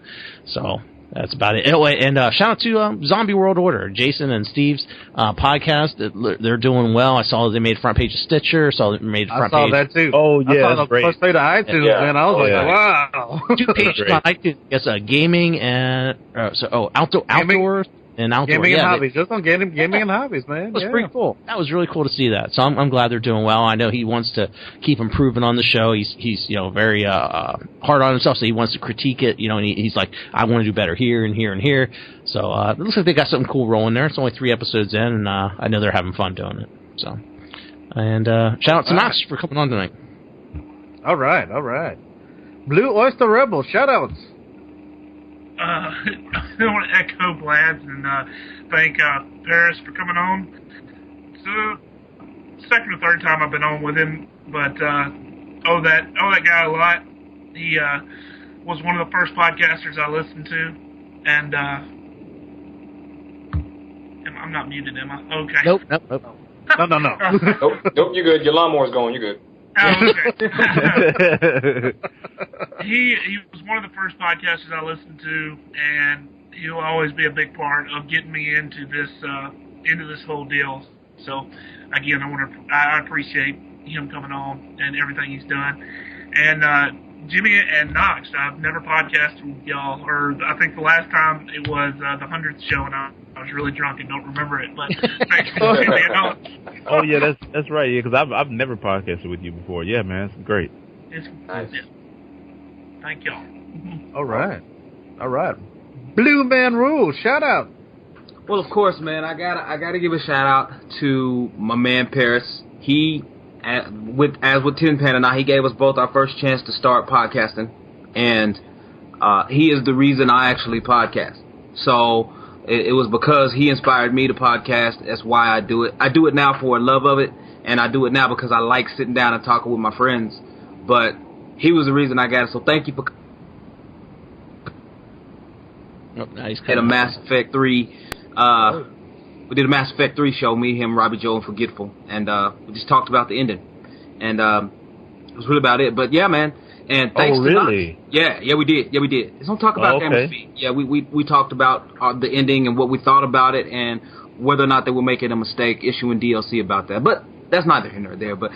So that's about it. Anyway, and shout out to Zombie World Order, Jason and Steve's podcast. They're doing well. I saw they made front page of Stitcher. Saw they made front page. I saw that too. Oh yeah, I saw the first page of iTunes, man. I was like, wow. 2 pages on iTunes. Yes, gaming and outdoors. And outdoor, gaming and hobbies. Just on gaming and hobbies, man. It was pretty cool. That was really cool to see that. So I'm glad they're doing well. I know he wants to keep improving on the show. He's very hard on himself, so he wants to critique it. And he's like, I want to do better here and here and here. So it looks like they got something cool rolling there. It's only 3 episodes in, and I know they're having fun doing it. So, and shout out to Knox for coming on tonight. All right. Blue Oyster Rebel, shout outs. I want to echo Vladz and thank Parris for coming on. It's the second or third time I've been on with him, but owe that guy a lot. He was one of the first podcasters I listened to, and I'm not muted, am I? Okay. Nope. No. Nope, you're good. Your lawnmower's going. You're good. Oh, okay. He was one of the first podcasters I listened to, and he'll always be a big part of getting me into this whole deal. So, again, I appreciate him coming on and everything he's done. And Jimmy and Knox, I've never podcasted with y'all, or I think the last time it was the 100th show, and I was really drunk and don't remember it. But thanks for letting me know. Oh yeah, that's right. Yeah, because I've never podcasted with you before. Yeah, man, it's great. It's nice. Yeah. Thank y'all. All right. Blue Man Rule, shout out. Well, of course, man. I gotta give a shout out to my man Parris. He, with Tin Pan and I, he gave us both our first chance to start podcasting, and he is the reason I actually podcast. So it was because he inspired me to podcast. That's why I do it. I do it now for a love of it, and I do it now because I like sitting down and talking with my friends. But he was the reason I got it. So thank you for. Oh, nice. Had a Mass Effect 3. We did a Mass Effect 3 show, me, him, Robbie Joe, and Forgetful. And we just talked about the ending. And it was really about it. But yeah, man. And thanks to really? Knox. Yeah, we did. Yeah, we did. It's don't talk about Gamers Feet. Yeah, we talked about the ending and what we thought about it and whether or not they were making a mistake issuing DLC about that. But that's neither here nor there. But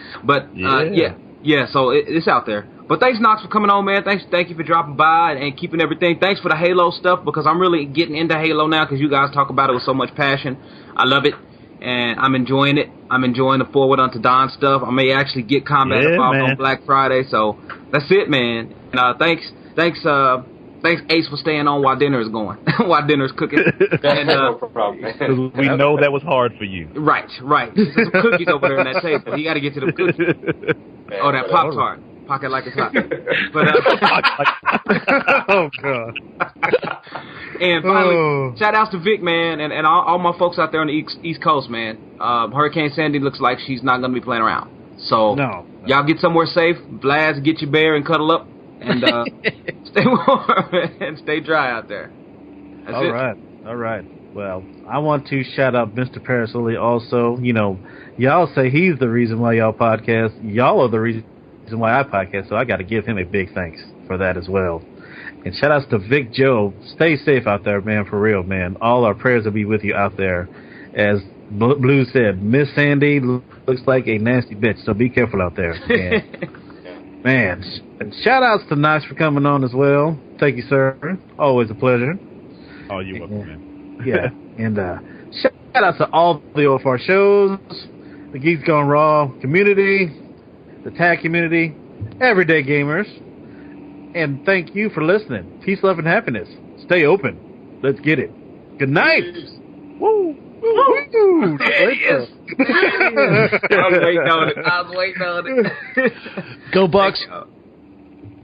yeah. So it's out there. But thanks, Knox, for coming on, man. Thank you for dropping by and keeping everything. Thanks for the Halo stuff because I'm really getting into Halo now because you guys talk about it with so much passion. I love it, and I'm enjoying it. I'm enjoying the Forward Unto Dawn stuff. I may actually get combat involved on Black Friday. So that's it, man. And thanks, Ace, for staying on while dinner is going, while dinner's cooking. And, no problem, man. We know that was hard for you. Right. There's some cookies over there on that table. You got to get to the cookies. Man, that Pop-Tart. Pocket like it's hot. But, oh, God. And finally, shout outs to Vic, man, and all my folks out there on the East Coast, man. Hurricane Sandy looks like she's not going to be playing around. So, y'all get somewhere safe. Vladz, get your bear and cuddle up. And stay warm and stay dry out there. That's it. All right. Well, I want to shout out Mr. Parris Lilly also. You know, y'all say he's the reason why y'all podcast. Y'all are the reason why I podcast, so I got to give him a big thanks for that as well. And shout outs to Vic Joe. Stay safe out there, man, for real, man. All our prayers will be with you out there. As Blue said, Miss Sandy looks like a nasty bitch, so be careful out there. And, man, and shout outs to Knox for coming on as well. Thank you, sir. Always a pleasure. Oh, you're welcome, man. Yeah. And shout outs to all the OFR shows, the Geeks Gone Raw community, the tag community, everyday gamers, and thank you for listening. Peace, love, and happiness. Stay open. Let's get it. Good night. Woo. Woo. Yes. I was waiting on it. Go Bucks.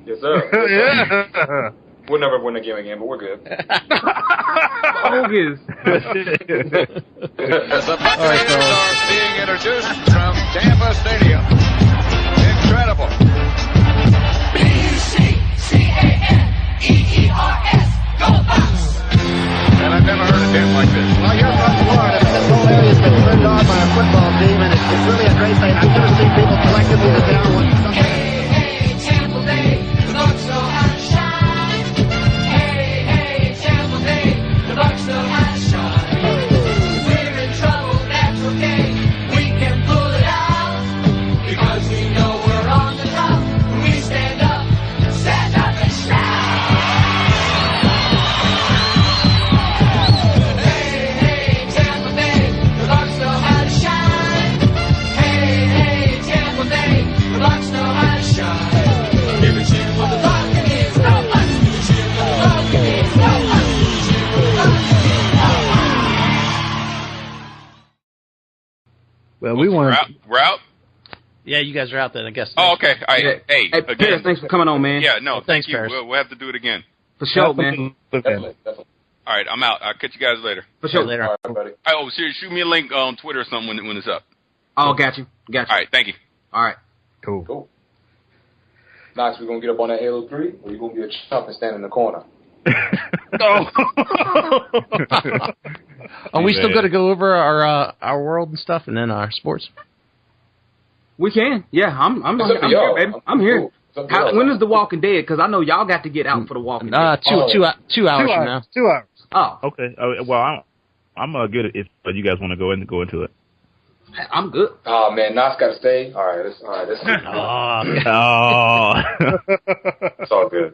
Yes, sir. Yeah. We'll never win a game again, but we're good. Bogus. As the Buccaneers are being introduced from Tampa Stadium. Incredible. B-U-C-C-A-N-E-E-R-S. Go Bucks! And I've never heard a dance like this. Well, you're from Florida, but this whole area's been turned on by a football team, and it's really a great thing. I've never seen people collectively sit down when something... Hey, Tampa Bay, the Bucks know how to shine. Hey, Tampa Bay, the Bucks know how to shine. We're in trouble, that's okay. We can pull it out because we know we're on the top. We stand up and shout. Hey, Tampa Bay, the Bucks know how to shine. Hey, Tampa Bay, the Bucks know how to shine. Give a cheer for the Buccaneers, go Bucks! Give a cheer for the Buccaneers, go Bucks! Give a cheer for the Buccaneers, go Bucks! Well, we want We're out? Yeah, you guys are out then, I guess. Oh, okay. All right. Hey, Paris, again. thanks for coming on, man. Yeah, no, Thanks, thank you. Paris. We'll have to do it again. For sure, man. Definitely. All right, I'm out. I'll catch you guys later. For sure. Later. All right, buddy. Oh, seriously, shoot me a link on Twitter or something when it's up. Oh, got you. All right, thank you. All right. Cool. Knox, we gonna get up on that Halo 3, or you gonna be a chump and stand in the corner? Are we still going to go over our world and stuff and then our sports? We can. Yeah, I'm It's up to here, y'all. baby. I'm here. Cool. It's up to y'all. When is The Walking Dead? Because I know y'all got to get out for The Walking Dead. 2 hours from now. 2 hours. Oh, Okay. Well, I'm good if you guys want to go into it. I'm good. Oh man, Knox gotta stay. All right, this. Oh. It's all good.